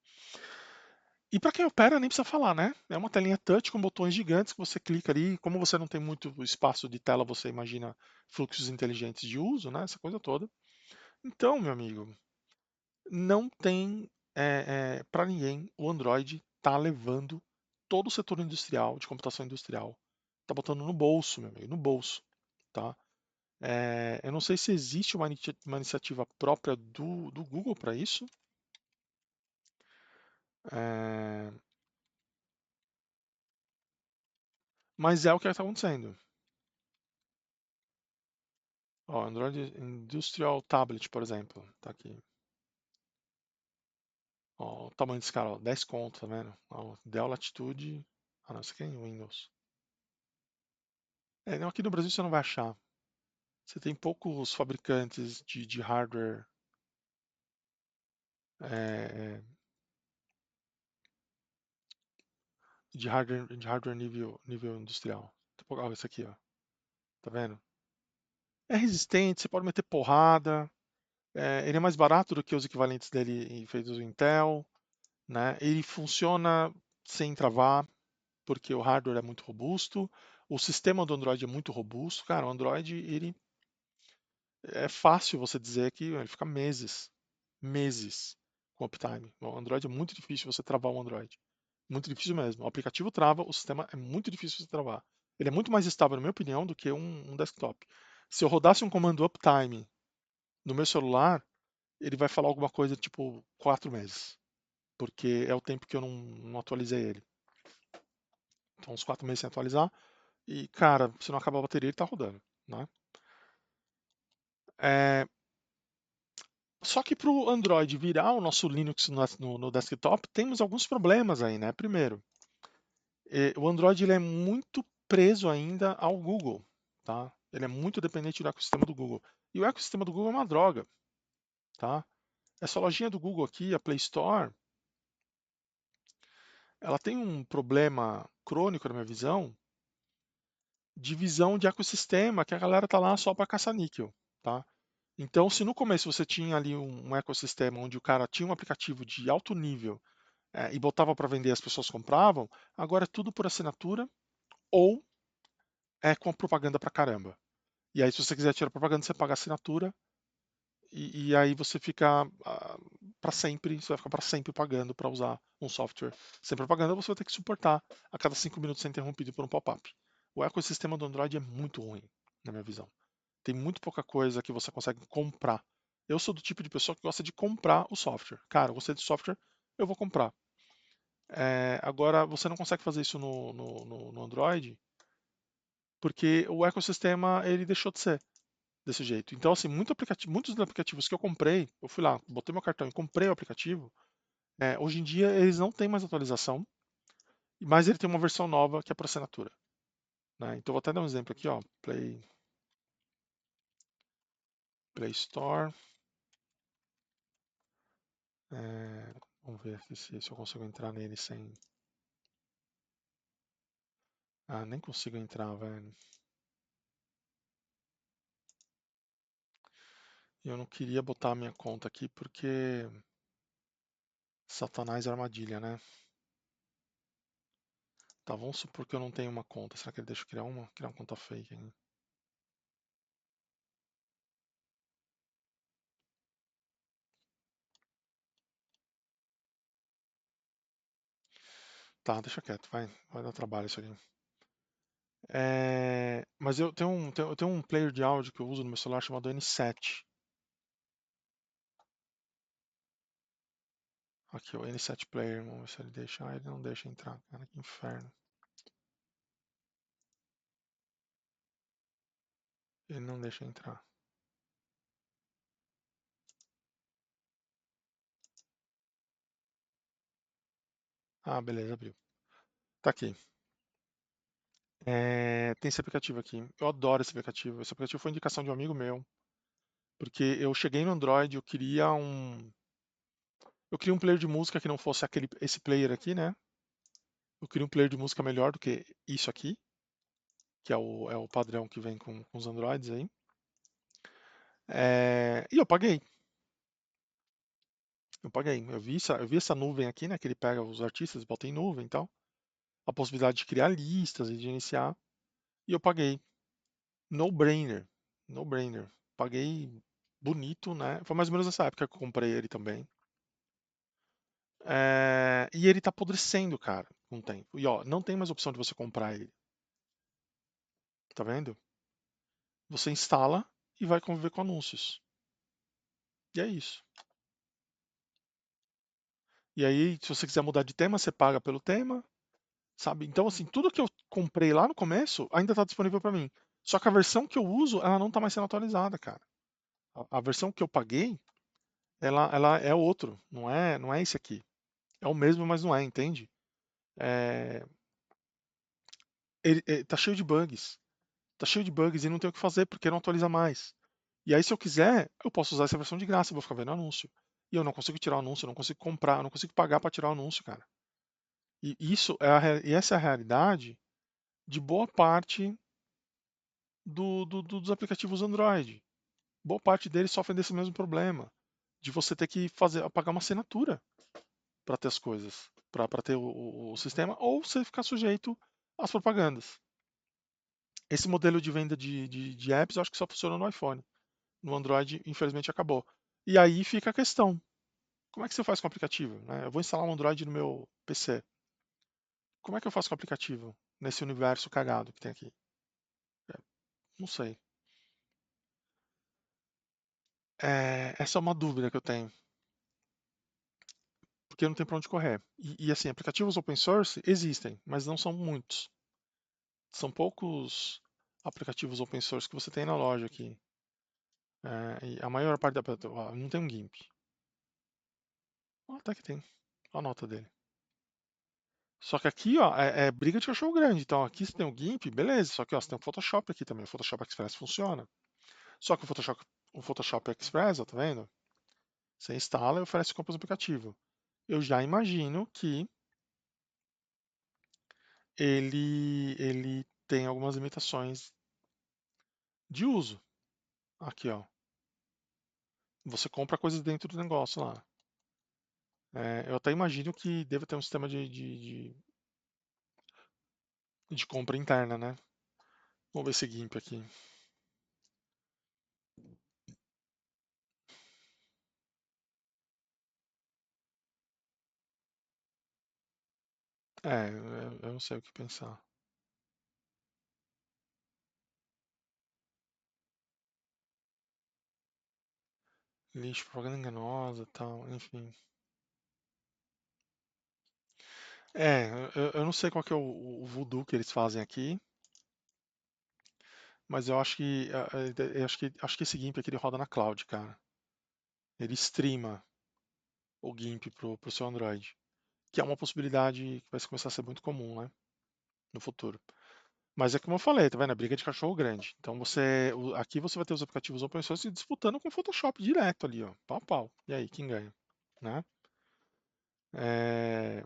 S1: E para quem opera, nem precisa falar, né? É uma telinha touch com botões gigantes que você clica ali. Como você não tem muito espaço de tela, você imagina fluxos inteligentes de uso, né? Essa coisa toda. Então, meu amigo, não tem para ninguém. O Android tá levando todo o setor industrial, de computação industrial. Tá botando no bolso, meu amigo, no bolso, tá? Eu não sei se existe uma iniciativa própria do Google para isso, é, mas é o que está acontecendo. Ó, Android Industrial Tablet, por exemplo, tá aqui. Ó, o tamanho desse cara, ó, 10 conto, tá vendo? Ó, Dell Latitude. Ah, não, isso aqui é em Windows. Não, aqui no Brasil você não vai achar. Você tem poucos fabricantes de hardware, é, de hardware nível industrial. Ó, esse aqui, ó. Tá vendo? É resistente, você pode meter porrada. Ele é mais barato do que os equivalentes dele feitos em Intel, né? Ele funciona sem travar, porque o hardware é muito robusto. O sistema do Android é muito robusto. Cara, o Android, ele é fácil você dizer que ele fica meses com uptime. O Android é muito difícil você travar o Android. Muito difícil mesmo. O aplicativo trava, o sistema é muito difícil você travar. Ele é muito mais estável, na minha opinião, do que um desktop. Se eu rodasse um comando uptime no meu celular, ele vai falar alguma coisa tipo 4 meses, porque é o tempo que eu não atualizei ele. Então, uns 4 meses sem atualizar, e cara, se não acabar a bateria, ele tá rodando, né? É, Só que para o Android virar o nosso Linux no desktop, temos alguns problemas aí, né? Primeiro, o Android ele é muito preso ainda ao Google, tá? Ele é muito dependente do ecossistema do Google. E o ecossistema do Google é uma droga, tá? Essa lojinha do Google aqui, a Play Store, ela tem um problema crônico, na minha visão, de visão de ecossistema, que a galera tá lá só para caçar níquel, tá? Então, se no começo você tinha ali um ecossistema onde o cara tinha um aplicativo de alto nível e botava para vender, as pessoas compravam, agora é tudo por assinatura ou é com propaganda pra caramba. E aí, se você quiser tirar propaganda, você paga assinatura e aí você fica para sempre, você vai ficar para sempre pagando para usar um software sem propaganda, você vai ter que suportar a cada 5 minutos ser interrompido por um pop-up. O ecossistema do Android é muito ruim, na minha visão. Tem muito pouca coisa que você consegue comprar. Eu sou do tipo de pessoa que gosta de comprar o software. Cara, eu gostei de software, eu vou comprar. Agora, você não consegue fazer isso no Android, porque o ecossistema ele deixou de ser desse jeito. Então, assim, muitos dos aplicativos que eu comprei, eu fui lá, botei meu cartão e comprei o aplicativo, hoje em dia eles não têm mais atualização, mas ele tem uma versão nova que é por assinatura, né? Então, vou até dar um exemplo aqui, ó, Play Store. Vamos ver aqui se eu consigo entrar nele sem. Ah, nem consigo entrar, velho. Eu não queria botar a minha conta aqui porque Satanás é armadilha, né? Tá, vamos supor que eu não tenho uma conta. Será que ele deixa eu criar uma? Criar uma conta fake aqui. Tá, deixa quieto, vai dar trabalho isso aqui. Mas eu tenho um player de áudio que eu uso no meu celular chamado N7. Aqui, o N7 Player, vamos ver se ele deixa. Ah, ele não deixa entrar, cara, que inferno. Ele não deixa entrar. Ah, beleza, abriu. Tá aqui. Tem esse aplicativo aqui. Eu adoro esse aplicativo. Esse aplicativo foi indicação de um amigo meu, porque eu cheguei no Android, eu queria um player de música que não fosse esse player aqui, né? Eu queria um player de música melhor do que isso aqui, que é o padrão que vem com os Androids aí. E eu paguei. Eu paguei. Eu vi essa nuvem aqui, né? Que ele pega os artistas, bota em nuvem e tal. A possibilidade de criar listas e de iniciar. E eu paguei. No brainer. No brainer. Paguei bonito, né? Foi mais ou menos nessa época que eu comprei ele também. E ele tá apodrecendo, cara, com o tempo. E ó, não tem mais opção de você comprar ele. Tá vendo? Você instala e vai conviver com anúncios. E é isso. E aí, se você quiser mudar de tema, você paga pelo tema, sabe? Então, assim, tudo que eu comprei lá no começo ainda está disponível para mim. Só que a versão que eu uso, ela não está mais sendo atualizada, cara. A versão que eu paguei, ela é outro, não é esse aqui. É o mesmo, mas não é, entende? É, tá cheio de bugs. Tá cheio de bugs e não tem o que fazer porque não atualiza mais. E aí, se eu quiser, eu posso usar essa versão de graça, eu vou ficar vendo anúncio. E eu não consigo tirar o anúncio, eu não consigo comprar, eu não consigo pagar para tirar o anúncio, cara. E essa é a realidade de boa parte dos aplicativos Android. Boa parte deles sofrem desse mesmo problema, de você ter que pagar uma assinatura para ter as coisas, para ter o sistema, ou você ficar sujeito às propagandas. Esse modelo de venda de apps eu acho que só funciona no iPhone. No Android, infelizmente, acabou. E aí fica a questão: como é que você faz com o aplicativo? Né? Eu vou instalar um Android no meu PC. Como é que eu faço com o aplicativo nesse universo cagado que tem aqui? É, não sei. Essa é uma dúvida que eu tenho, porque não tem para onde correr. Assim, aplicativos open source existem, mas não são muitos. São poucos aplicativos open source que você tem na loja aqui. E a maior parte não tem um GIMP. Até que tem. Olha a nota dele. Só que aqui, ó, é briga de cachorro grande. Então aqui você tem o GIMP, beleza. Só que ó, você tem o Photoshop aqui também. O Photoshop Express funciona. Só que o Photoshop Express, ó, tá vendo? Você instala e oferece compras no aplicativo. Eu já imagino que ele tem algumas limitações de uso. Aqui, ó. Você compra coisas dentro do negócio lá. Eu até imagino que deve ter um sistema de compra interna, né? Vamos ver esse GIMP aqui. Eu não sei o que pensar. Lixo, propaganda enganosa, tal, enfim. Eu não sei qual que é o voodoo que eles fazem aqui, mas eu acho que eu acho que esse GIMP aqui ele roda na cloud, cara. Ele streama o GIMP pro seu Android, que é uma possibilidade que vai começar a ser muito comum, né, no futuro. Mas é como eu falei, tá vendo? É briga de cachorro grande. Então aqui você vai ter os aplicativos open source disputando com o Photoshop direto ali, ó, pau a pau. E aí, quem ganha, né? É,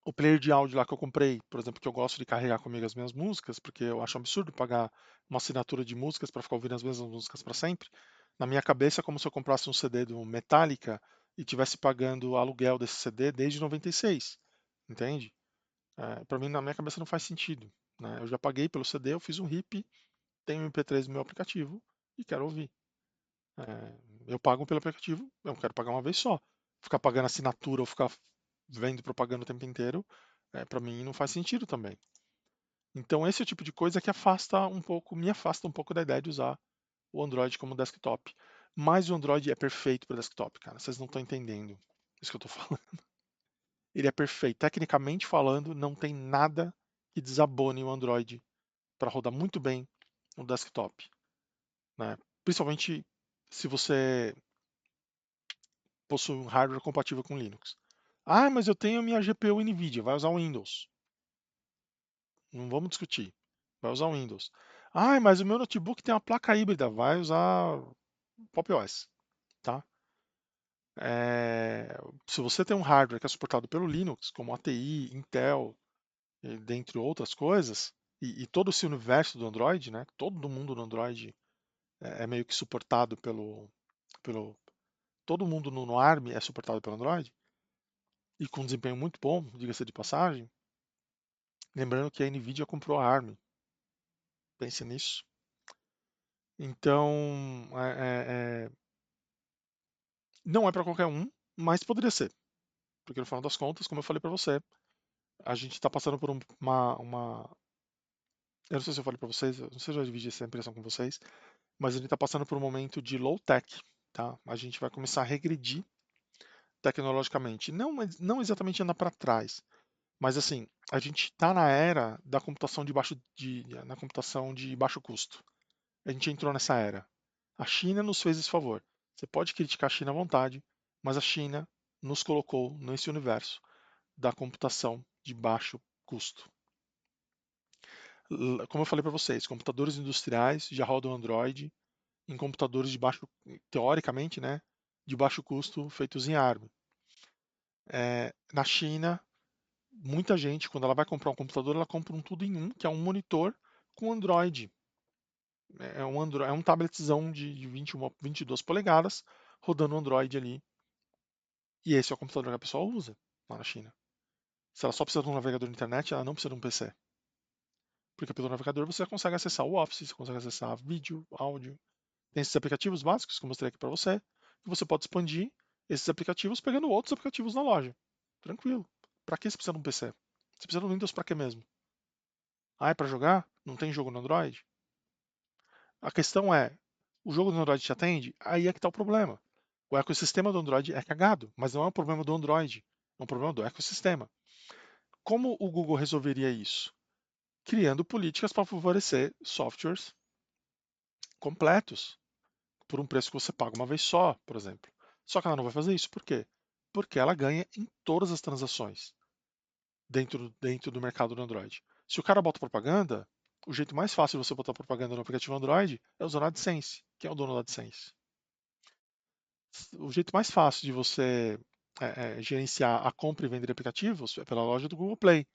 S1: O player de áudio lá que eu comprei, por exemplo, que eu gosto de carregar comigo as minhas músicas, porque eu acho absurdo pagar uma assinatura de músicas para ficar ouvindo as mesmas músicas para sempre. Na minha cabeça é como se eu comprasse um CD do Metallica e tivesse pagando o aluguel desse CD desde 96, entende? Para mim, na minha cabeça, não faz sentido. Né? Eu já paguei pelo CD, eu fiz um RIP, tenho um MP3 no meu aplicativo e quero ouvir. Eu pago pelo aplicativo, eu quero pagar uma vez só. Ficar pagando assinatura ou ficar vendo propaganda o tempo inteiro, para mim não faz sentido também. Então esse é o tipo de coisa que afasta um pouco, me afasta um pouco da ideia de usar o Android como desktop. Mas o Android é perfeito para desktop, cara. Vocês não estão entendendo isso que eu estou falando. Ele é perfeito. Tecnicamente falando, não tem nada que desabone o Android para rodar muito bem no desktop. Né? Principalmente se você possui um hardware compatível com Linux. Ah, mas eu tenho a minha GPU NVIDIA, vai usar o Windows. Não vamos discutir. Vai usar o Windows. Ah, mas o meu notebook tem uma placa híbrida, vai usar Pop OS. Tá? Se você tem um hardware que é suportado pelo Linux, como ATI, Intel, dentre outras coisas, e todo esse universo do Android, né? Todo mundo no Android é meio que suportado pelo todo mundo no ARM é suportado pelo Android e com desempenho muito bom, diga-se de passagem. Lembrando que a Nvidia comprou a ARM, pense nisso. Então, não é para qualquer um, mas poderia ser, porque no final das contas, como eu falei para você, a gente está passando por eu não sei se eu falei para vocês, eu não sei se eu já dividi essa impressão com vocês, mas a gente está passando por um momento de low tech, tá? A gente vai começar a regredir tecnologicamente, não exatamente andar para trás, mas assim, a gente está na era da computação na computação de baixo custo. A gente entrou nessa era. A China nos fez esse favor. Você pode criticar a China à vontade, mas a China nos colocou nesse universo da computação de baixo custo. Como eu falei para vocês, computadores industriais já rodam Android em computadores de baixo, teoricamente, né, de baixo custo feitos em ARM. Na China, muita gente, quando ela vai comprar um computador, ela compra um tudo em um, que é um monitor com Android. É um tabletzão de 22 polegadas rodando Android ali. E esse é o computador que a pessoa usa lá na China. Se ela só precisa de um navegador de internet, ela não precisa de um PC. Porque pelo navegador você consegue acessar o Office, você consegue acessar vídeo, áudio. Tem esses aplicativos básicos que eu mostrei aqui para você. E você pode expandir esses aplicativos pegando outros aplicativos na loja. Tranquilo. Para que você precisa de um PC? Você precisa de um Windows para quê mesmo? Ah, é para jogar? Não tem jogo no Android? A questão é, o jogo do Android te atende? Aí é que está o problema. O ecossistema do Android é cagado, mas não é um problema do Android, é um problema do ecossistema. Como o Google resolveria isso? Criando políticas para favorecer softwares completos, por um preço que você paga uma vez só, por exemplo. Só que ela não vai fazer isso, por quê? Porque ela ganha em todas as transações dentro do mercado do Android. Se o cara bota propaganda, o jeito mais fácil de você botar propaganda no aplicativo Android é usar a AdSense. Quem é o dono da AdSense? O jeito mais fácil de você gerenciar a compra e venda de aplicativos é pela loja do Google Play.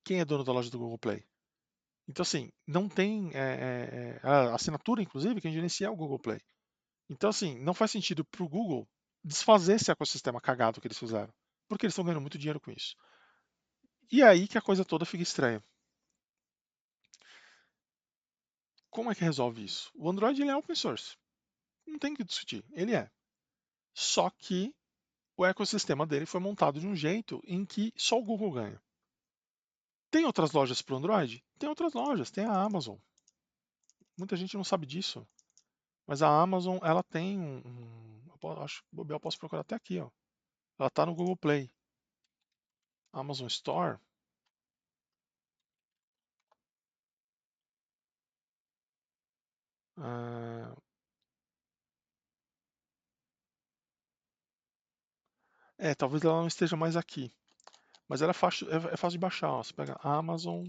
S1: Quem é dono da loja do Google Play? Então, assim, não tem a assinatura, inclusive, quem gerencia é o Google Play. Então, assim, não faz sentido para o Google desfazer esse ecossistema cagado que eles fizeram, porque eles estão ganhando muito dinheiro com isso. E é aí que a coisa toda fica estranha. Como é que resolve isso? O Android ele é open source, não tem o que discutir, ele é. Só que o ecossistema dele foi montado de um jeito em que só o Google ganha. Tem outras lojas para o Android? Tem outras lojas, tem a Amazon. Muita gente não sabe disso. Mas a Amazon, ela tem acho que eu posso procurar até aqui, ó. Ela está no Google Play. Amazon Store. ah, talvez ela não esteja mais aqui. Mas ela é fácil de baixar, ó. Você pega Amazon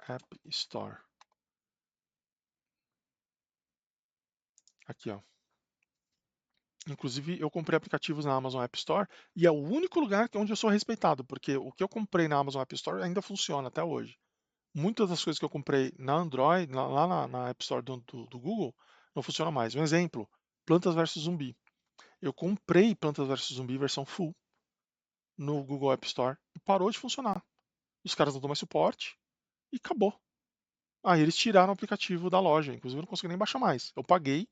S1: App Store. Aqui, ó. Inclusive, eu comprei aplicativos na Amazon App Store e é o único lugar onde eu sou respeitado, porque o que eu comprei na Amazon App Store ainda funciona até hoje. Muitas das coisas que eu comprei na Android, lá na App Store do Google, não funciona mais. Um exemplo, Plantas vs Zumbi. Eu comprei Plantas vs Zumbi versão full no Google App Store e parou de funcionar. Os caras não dão mais suporte e acabou. Aí eles tiraram o aplicativo da loja, inclusive eu não consigo nem baixar mais. Eu paguei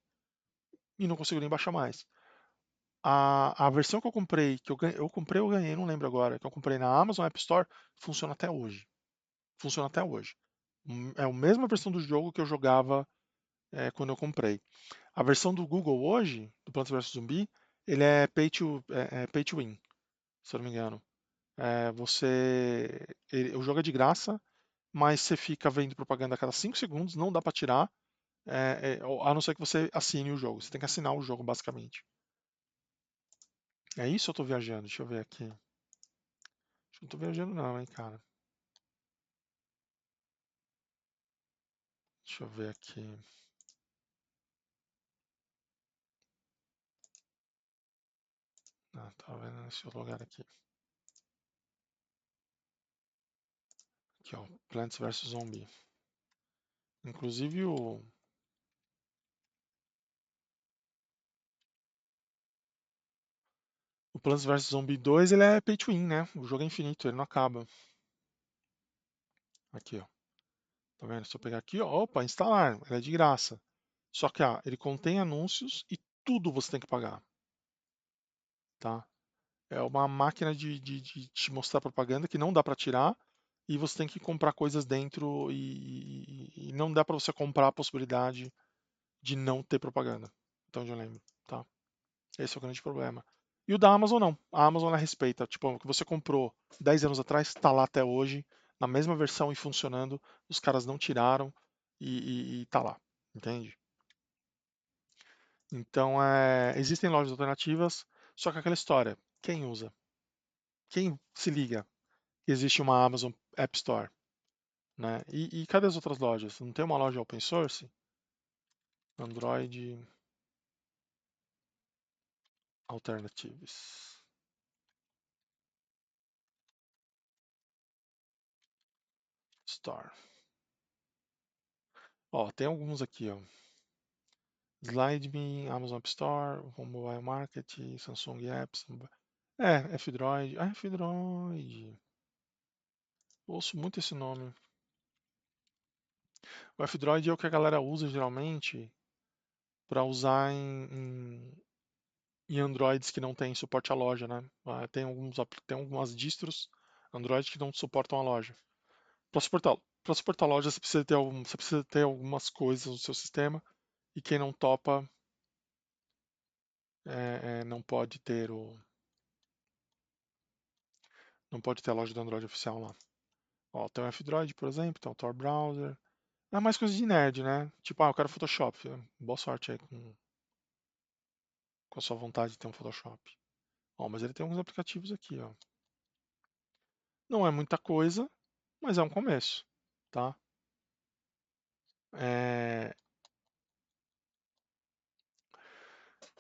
S1: e não consigo nem baixar mais. A versão que eu comprei, eu comprei ou ganhei, não lembro agora, que eu comprei na Amazon App Store, funciona até hoje. Funciona até hoje. É a mesma versão do jogo que eu jogava quando eu comprei. A versão do Google hoje, do Plants vs Zumbi, ele é pay to win, se eu não me engano. O jogo é de graça, mas você fica vendo propaganda a cada 5 segundos, não dá para tirar, a não ser que você assine o jogo. Você tem que assinar o jogo, basicamente. É isso ou eu tô viajando? Deixa eu ver aqui. Acho que não tô viajando não, hein, cara. Deixa eu ver aqui. Ah, tá vendo nesse lugar aqui. Aqui, ó. Plants vs Zombie. Inclusive o Plants vs Zombie 2, ele é pay to win, né? O jogo é infinito, ele não acaba. Aqui, ó. Tá vendo? Se eu pegar aqui, ó, opa, instalar, ele é de graça. Só que, ele contém anúncios e tudo você tem que pagar, tá? É uma máquina de te mostrar propaganda que não dá para tirar e você tem que comprar coisas dentro e não dá para você comprar a possibilidade de não ter propaganda. Então eu lembro, tá? Esse é o grande problema. E o da Amazon não. A Amazon ela respeita. Tipo, o que você comprou 10 anos atrás está lá até hoje, na mesma versão e funcionando. Os caras não tiraram e tá lá. Entende? Então, existem lojas alternativas, só que aquela história, quem usa? Quem se liga que existe uma Amazon App Store? Né? E cadê as outras lojas? Não tem uma loja open source? Android Alternatives Store. Ó, tem alguns aqui, ó. SlideMe, Amazon App Store, Home Mobile Market, Samsung Apps. F-Droid. Ah, F-Droid. Ouço muito esse nome. O F-Droid é o que a galera usa geralmente para usar em Androids que não tem suporte à loja, né? Tem algumas distros Android que não suportam a loja. Para suportar a loja, você precisa ter algumas coisas no seu sistema e quem não topa não pode ter não pode ter a loja do Android oficial lá. Ó, tem o F-Droid, por exemplo, tem o Tor Browser. É mais coisa de nerd, né? Tipo, eu quero Photoshop. Boa sorte aí com a sua vontade de ter um Photoshop. Ó, mas ele tem alguns aplicativos aqui, ó. Não é muita coisa, mas é um começo, tá? É,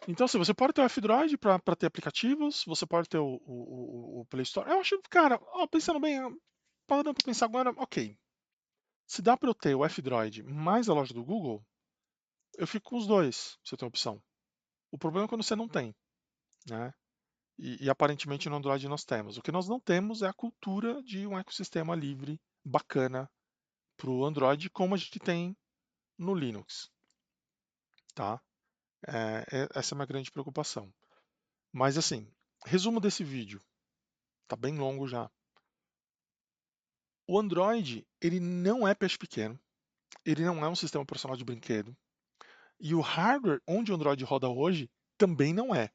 S1: Então, assim, você pode ter o F-Droid para ter aplicativos, você pode ter o Play Store. Eu acho, cara, ó, pensando bem, parando para pensar agora, ok. Se dá para eu ter o F-Droid mais a loja do Google, eu fico com os dois, se eu tenho opção. O problema é quando você não tem, né? E aparentemente no Android nós temos. O que nós não temos é a cultura de um ecossistema livre, bacana, para o Android, como a gente tem no Linux, tá? Essa é uma grande preocupação. Mas assim, resumo desse vídeo, tá bem longo já. O Android, ele não é peixe pequeno, ele não é um sistema operacional de brinquedo, e o hardware onde o Android roda hoje também não é,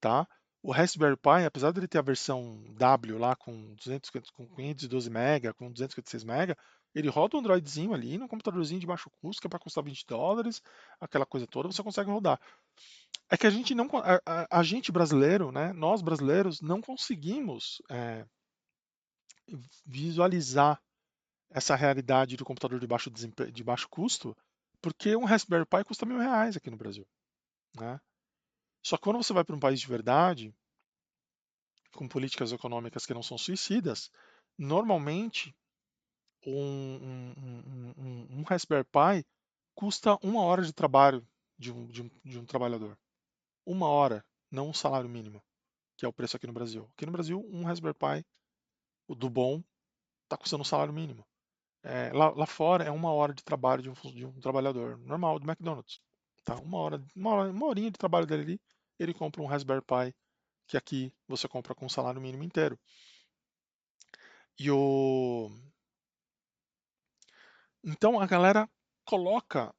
S1: tá? O Raspberry Pi, apesar de ele ter a versão W lá com 512 MB, com 256 MB, ele roda um Androidzinho ali num computadorzinho de baixo custo, que é para custar $20, aquela coisa toda, você consegue rodar. É que a gente não, a gente brasileiro, né? Nós brasileiros não conseguimos visualizar essa realidade do computador de baixo custo, porque um Raspberry Pi custa R$ 1.000 aqui no Brasil, né? Só que quando você vai para um país de verdade, com políticas econômicas que não são suicidas, normalmente um Raspberry Pi custa 1 hora de trabalho de um trabalhador. uma hora, não um salário mínimo, que é o preço aqui no Brasil. Aqui no Brasil, um Raspberry Pi, o do bom, está custando um salário mínimo. Lá fora é uma hora de trabalho de um trabalhador normal do McDonald's. Tá? Uma horinha de trabalho dele ali, ele compra um Raspberry Pi, que aqui você compra com um salário mínimo inteiro. E o... Então a galera coloca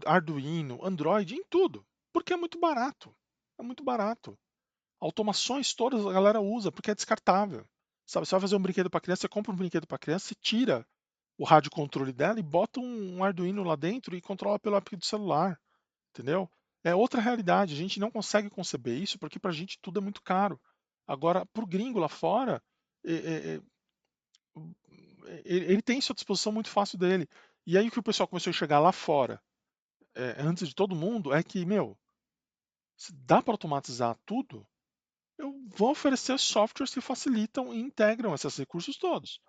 S1: Arduino, Android em tudo, porque é muito barato. É muito barato. Automações todas a galera usa porque é descartável. Sabe, você vai fazer um brinquedo para criança, você compra um brinquedo para criança, você tira o rádio controle dela e bota um Arduino lá dentro e controla pelo app do celular, entendeu? É outra realidade. A gente não consegue conceber isso porque para a gente tudo é muito caro. Agora, para o gringo lá fora, é, é, ele tem isso à disposição muito fácil dele. E aí o que o pessoal começou a chegar lá fora, antes de todo mundo, é que, meu, se dá para automatizar tudo, eu vou oferecer softwares que facilitam e integram esses recursos todos.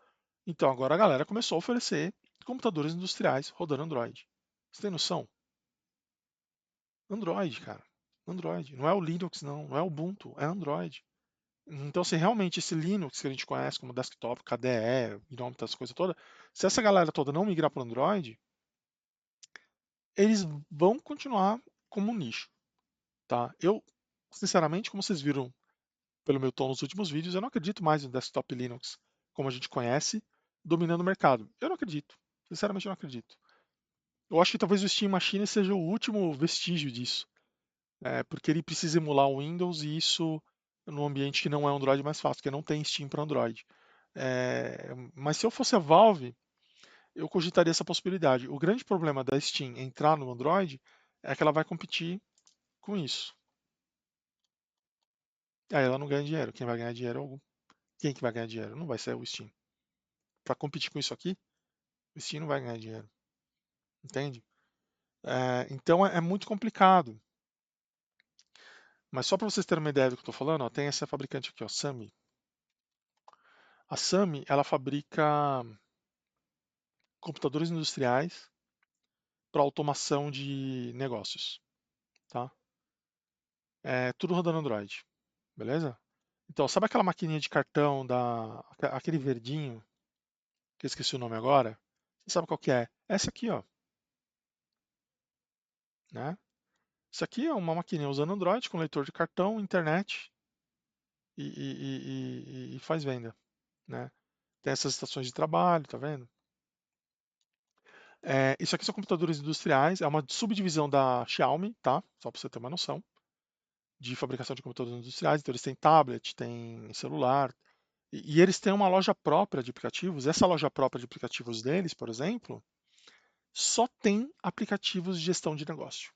S1: Então agora a galera começou a oferecer computadores industriais rodando Android. Você tem noção? Android, cara. Android. Não é o Linux, não. Não é o Ubuntu, é Android. Então, se realmente esse Linux que a gente conhece como desktop, KDE, GNOME, essas coisas todas, se essa galera toda não migrar para o Android, eles vão continuar como um nicho, tá? Eu, sinceramente, como vocês viram pelo meu tom nos últimos vídeos, eu não acredito mais no desktop Linux como a gente conhece, dominando o mercado. Eu não acredito. Sinceramente, eu não acredito. Eu acho que talvez o Steam Machine seja o último vestígio disso, porque ele precisa emular o Windows e isso num ambiente que não é Android mais fácil, porque não tem Steam para Android. Mas se eu fosse a Valve, eu cogitaria essa possibilidade. O grande problema da Steam entrar no Android é que ela vai competir com isso. Aí ela não ganha dinheiro. Quem vai ganhar dinheiro é algum. Quem que vai ganhar dinheiro? Não vai ser o Steam. Para competir com isso aqui, o Steam não vai ganhar dinheiro. Entende? Então é muito complicado. Mas só para vocês terem uma ideia do que eu estou falando, ó, tem essa fabricante aqui, ó, Sami. A Sami, ela fabrica computadores industriais para automação de negócios, tá? Tudo rodando Android, beleza? Então, sabe aquela maquininha de cartão aquele verdinho, que eu esqueci o nome agora? Você sabe qual que é? Essa aqui, ó, né? Isso aqui é uma maquininha usando Android com leitor de cartão, internet e faz venda, né? Tem essas estações de trabalho, tá vendo? Isso aqui são computadores industriais, é uma subdivisão da Xiaomi, tá? Só para você ter uma noção, de fabricação de computadores industriais. Então eles têm tablet, têm celular, e eles têm uma loja própria de aplicativos. Essa loja própria de aplicativos deles, por exemplo, só tem aplicativos de gestão de negócio.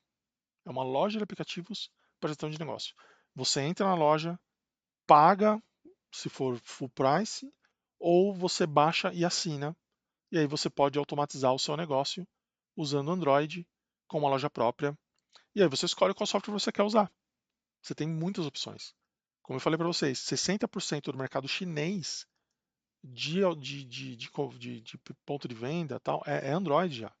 S1: É uma loja de aplicativos para gestão de negócio. Você entra na loja, paga, se for full price, ou você baixa e assina, e aí você pode automatizar o seu negócio usando Android com uma loja própria. E aí você escolhe qual software você quer usar. Você tem muitas opções. Como eu falei para vocês, 60% do mercado chinês de ponto de venda tal, é Android já,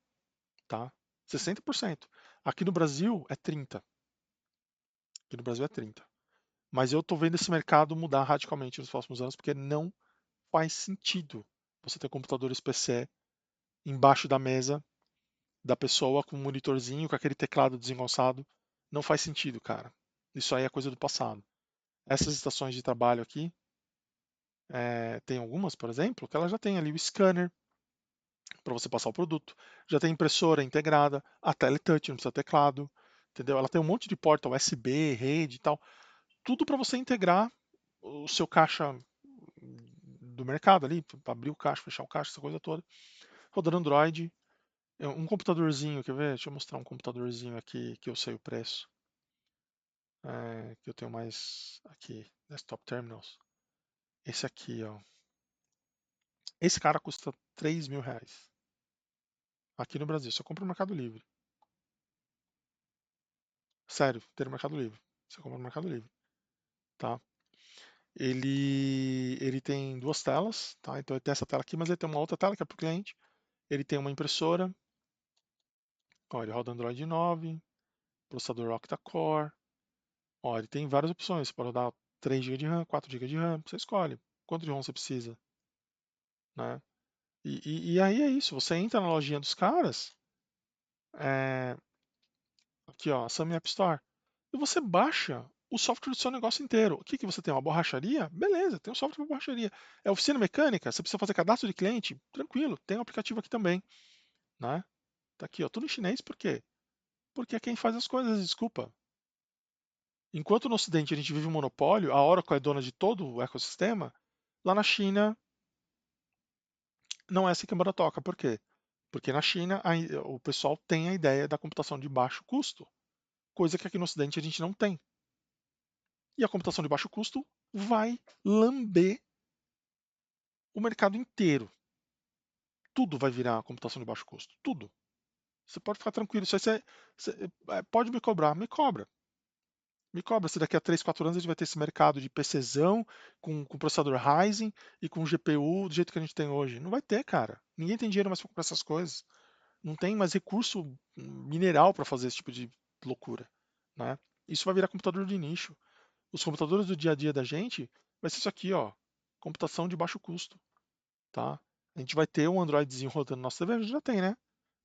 S1: tá? 60%. Aqui no Brasil é 30%. Aqui no Brasil é 30%. Mas eu estou vendo esse mercado mudar radicalmente nos próximos anos, porque não faz sentido você ter computadores PC embaixo da mesa da pessoa com um monitorzinho, com aquele teclado desengonçado. Não faz sentido, cara. Isso aí é coisa do passado. Essas estações de trabalho aqui, tem algumas, por exemplo, que ela já tem ali o scanner para você passar o produto, já tem impressora integrada, a teletouch, não precisa teclado, entendeu? Ela tem um monte de porta USB, rede e tal, tudo para você integrar o seu caixa do mercado ali, para abrir o caixa, fechar o caixa, essa coisa toda, rodando Android. Um computadorzinho, quer ver? Deixa eu mostrar um computadorzinho aqui que eu sei o preço. Que eu tenho mais aqui, Desktop Terminals. Esse aqui, ó. Esse cara custa R$ 3.000. Aqui no Brasil, só compra no Mercado Livre. Sério, tem no Mercado Livre. Você compra no Mercado Livre, tá? Ele tem duas telas, tá? Então ele tem essa tela aqui, mas ele tem uma outra tela que é para o cliente. Ele tem uma impressora. Ó, ele roda Android 9, processador octa-core, Ó, ele tem várias opções. Você pode rodar 3 GB de RAM, 4 GB de RAM, você escolhe quanto de ROM você precisa, né? E aí é isso, você entra na lojinha dos caras, é, aqui ó, Sammy App Store, e você baixa o software do seu negócio inteiro. O que que você tem? Uma borracharia? Beleza, tem um software para borracharia. É oficina mecânica? Você precisa fazer cadastro de cliente? Tranquilo, tem um aplicativo aqui também, né? Tá aqui, ó, tudo em chinês, por quê? Porque é quem faz as coisas, desculpa. Enquanto no Ocidente a gente vive um monopólio, a Oracle é dona de todo o ecossistema, lá na China não é assim que a banda toca. Por quê? Porque na China o pessoal tem a ideia da computação de baixo custo, coisa que aqui no Ocidente a gente não tem. E a computação de baixo custo vai lamber o mercado inteiro. Tudo vai virar computação de baixo custo. Tudo. Você pode ficar tranquilo. Isso aí pode me cobrar. Me cobra. Me cobra se daqui a 3, 4 anos a gente vai ter esse mercado de PCzão, com processador Ryzen e com GPU do jeito que a gente tem hoje. Não vai ter, cara. Ninguém tem dinheiro mais para comprar essas coisas. Não tem mais recurso mineral para fazer esse tipo de loucura, né? Isso vai virar computador de nicho. Os computadores do dia a dia da gente vai ser isso aqui, ó, computação de baixo custo, tá? A gente vai ter um Androidzinho rodando na nossa TV, a gente já tem, né?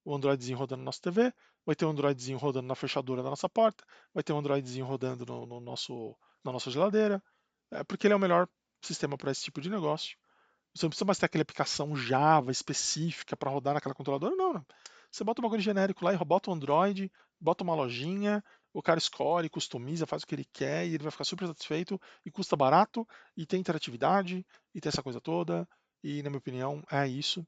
S1: O Androidzinho rodando na nossa TV, vai ter um Androidzinho rodando na fechadura da nossa porta, vai ter um Androidzinho rodando no nosso, na nossa geladeira, porque ele é o melhor sistema para esse tipo de negócio. Você não precisa mais ter aquela aplicação Java específica para rodar naquela controladora, não, não. Você bota um bagulho genérico lá e bota o Android, bota uma lojinha, o cara escolhe, customiza, faz o que ele quer e ele vai ficar super satisfeito e custa barato e tem interatividade e tem essa coisa toda. E, na minha opinião, é isso.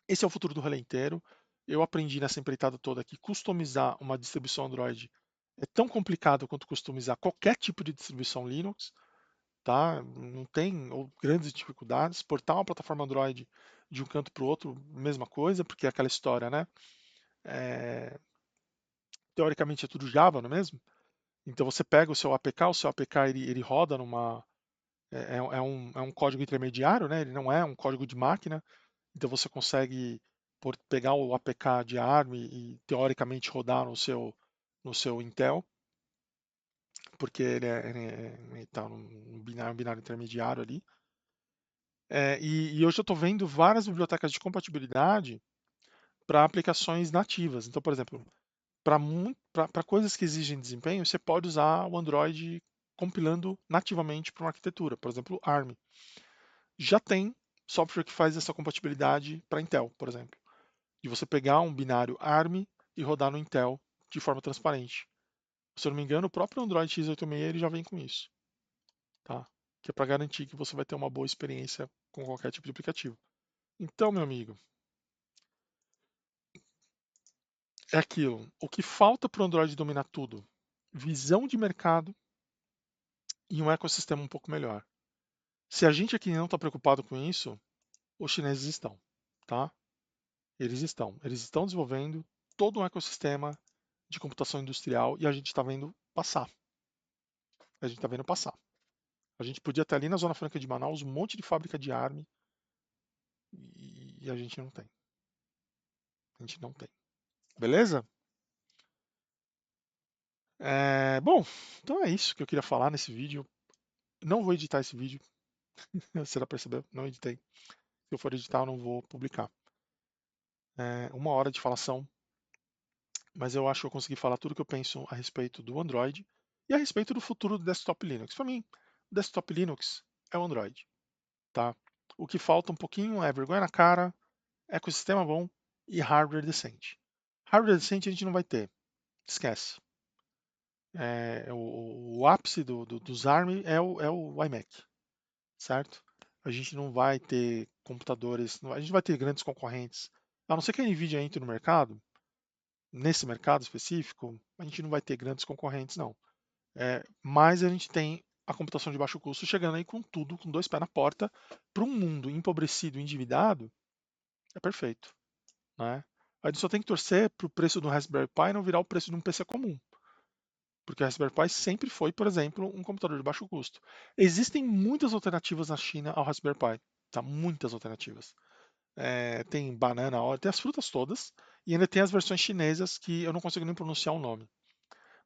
S1: Esse é o futuro do rolê inteiro. Eu aprendi nessa empreitada toda que customizar uma distribuição Android é tão complicado quanto customizar qualquer tipo de distribuição Linux, tá? Não tem ou grandes dificuldades. Portar uma plataforma Android de um canto para o outro, mesma coisa, porque é aquela história, né? É, teoricamente é tudo Java, não é mesmo? Então você pega o seu APK ele roda numa. É um código intermediário, né? Ele não é um código de máquina. Então você consegue pegar o APK de ARM e teoricamente rodar no seu Intel, porque ele tá num binário intermediário ali. E hoje eu estou vendo várias bibliotecas de compatibilidade para aplicações nativas. Então, por exemplo, para coisas que exigem desempenho, você pode usar o Android compilando nativamente para uma arquitetura, por exemplo, ARM. Já tem software que faz essa compatibilidade para Intel, por exemplo. De você pegar um binário ARM e rodar no Intel de forma transparente. Se eu não me engano, o próprio Android x86 ele já vem com isso, tá? Que é para garantir que você vai ter uma boa experiência com qualquer tipo de aplicativo. Então, meu amigo, é aquilo. O que falta para o Android dominar tudo? Visão de mercado e um ecossistema um pouco melhor. Se a gente aqui não está preocupado com isso, os chineses estão, tá? Eles estão. Eles estão desenvolvendo todo um ecossistema de computação industrial e a gente está vendo passar. A gente está vendo passar. A gente podia ter ali na Zona Franca de Manaus um monte de fábrica de ARM e a gente não tem. A gente não tem. Beleza? Bom, então é isso que eu queria falar nesse vídeo. Não vou editar esse vídeo, você já percebeu? Não editei. Se eu for editar, eu não vou publicar. 1 hora de falação, mas eu acho que eu consegui falar tudo que eu penso a respeito do Android e a respeito do futuro do desktop Linux. Para mim, o desktop Linux é o Android, tá? O que falta um pouquinho é vergonha na cara, ecossistema bom e hardware decente. Hardware decente a gente não vai ter, esquece. O ápice dos ARM é o iMac, certo? A gente não vai ter computadores, a gente vai ter grandes concorrentes. A não ser que a Nvidia entre no mercado, nesse mercado específico, a gente não vai ter grandes concorrentes, não. Mas a gente tem a computação de baixo custo chegando aí com tudo, com 2 pés na porta, para um mundo empobrecido, endividado, é perfeito, né? A gente só tem que torcer para o preço do Raspberry Pi não virar o preço de um PC comum. Porque o Raspberry Pi sempre foi, por exemplo, um computador de baixo custo. Existem muitas alternativas na China ao Raspberry Pi, tá? Muitas alternativas. Tem banana, tem as frutas todas, e ainda tem as versões chinesas que eu não consigo nem pronunciar o nome.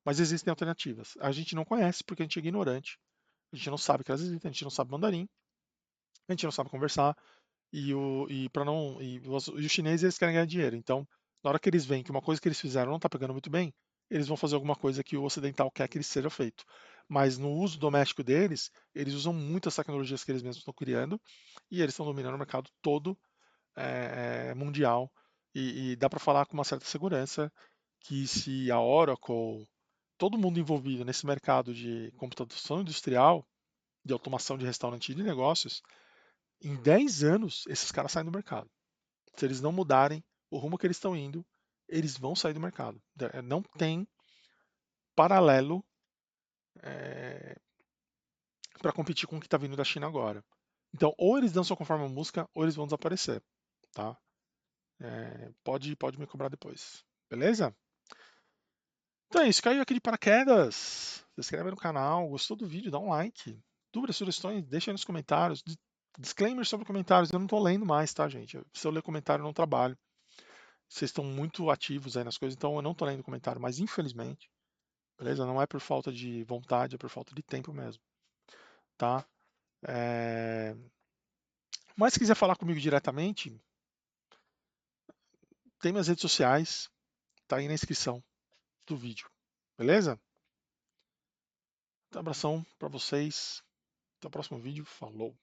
S1: Mas existem alternativas. A gente não conhece porque a gente é ignorante. A gente não sabe que elas existem, a gente não sabe mandarim, a gente não sabe conversar e para não e os chineses eles querem ganhar dinheiro. Então, na hora que eles veem que uma coisa que eles fizeram não está pegando muito bem, eles vão fazer alguma coisa que o ocidental quer que ele seja feito. Mas no uso doméstico deles, eles usam muitas tecnologias que eles mesmos estão criando e eles estão dominando o mercado todo mundial. E dá para falar com uma certa segurança que se a Oracle, todo mundo envolvido nesse mercado de computação industrial, de automação de restaurante e de negócios, em 10 anos esses caras saem do mercado. Se eles não mudarem o rumo que eles estão indo, eles vão sair do mercado. Não tem paralelo para competir com o que está vindo da China agora. Então, ou eles dançam conforme a música, ou eles vão desaparecer. Tá? Pode me cobrar depois. Beleza? Então é isso. Caiu aqui de paraquedas. Se inscreve no canal. Gostou do vídeo? Dá um like. Dúvidas, sugestões, deixa aí nos comentários. Disclaimer sobre comentários. Eu não estou lendo mais, tá, gente? Se eu ler comentário, eu não trabalho. Vocês estão muito ativos aí nas coisas, então eu não estou lendo comentário, mas infelizmente, beleza? Não é por falta de vontade, é por falta de tempo mesmo, tá? É... Mas se quiser falar comigo diretamente, tem minhas redes sociais, tá aí na descrição do vídeo, beleza? Um abração para vocês, até o próximo vídeo, falou!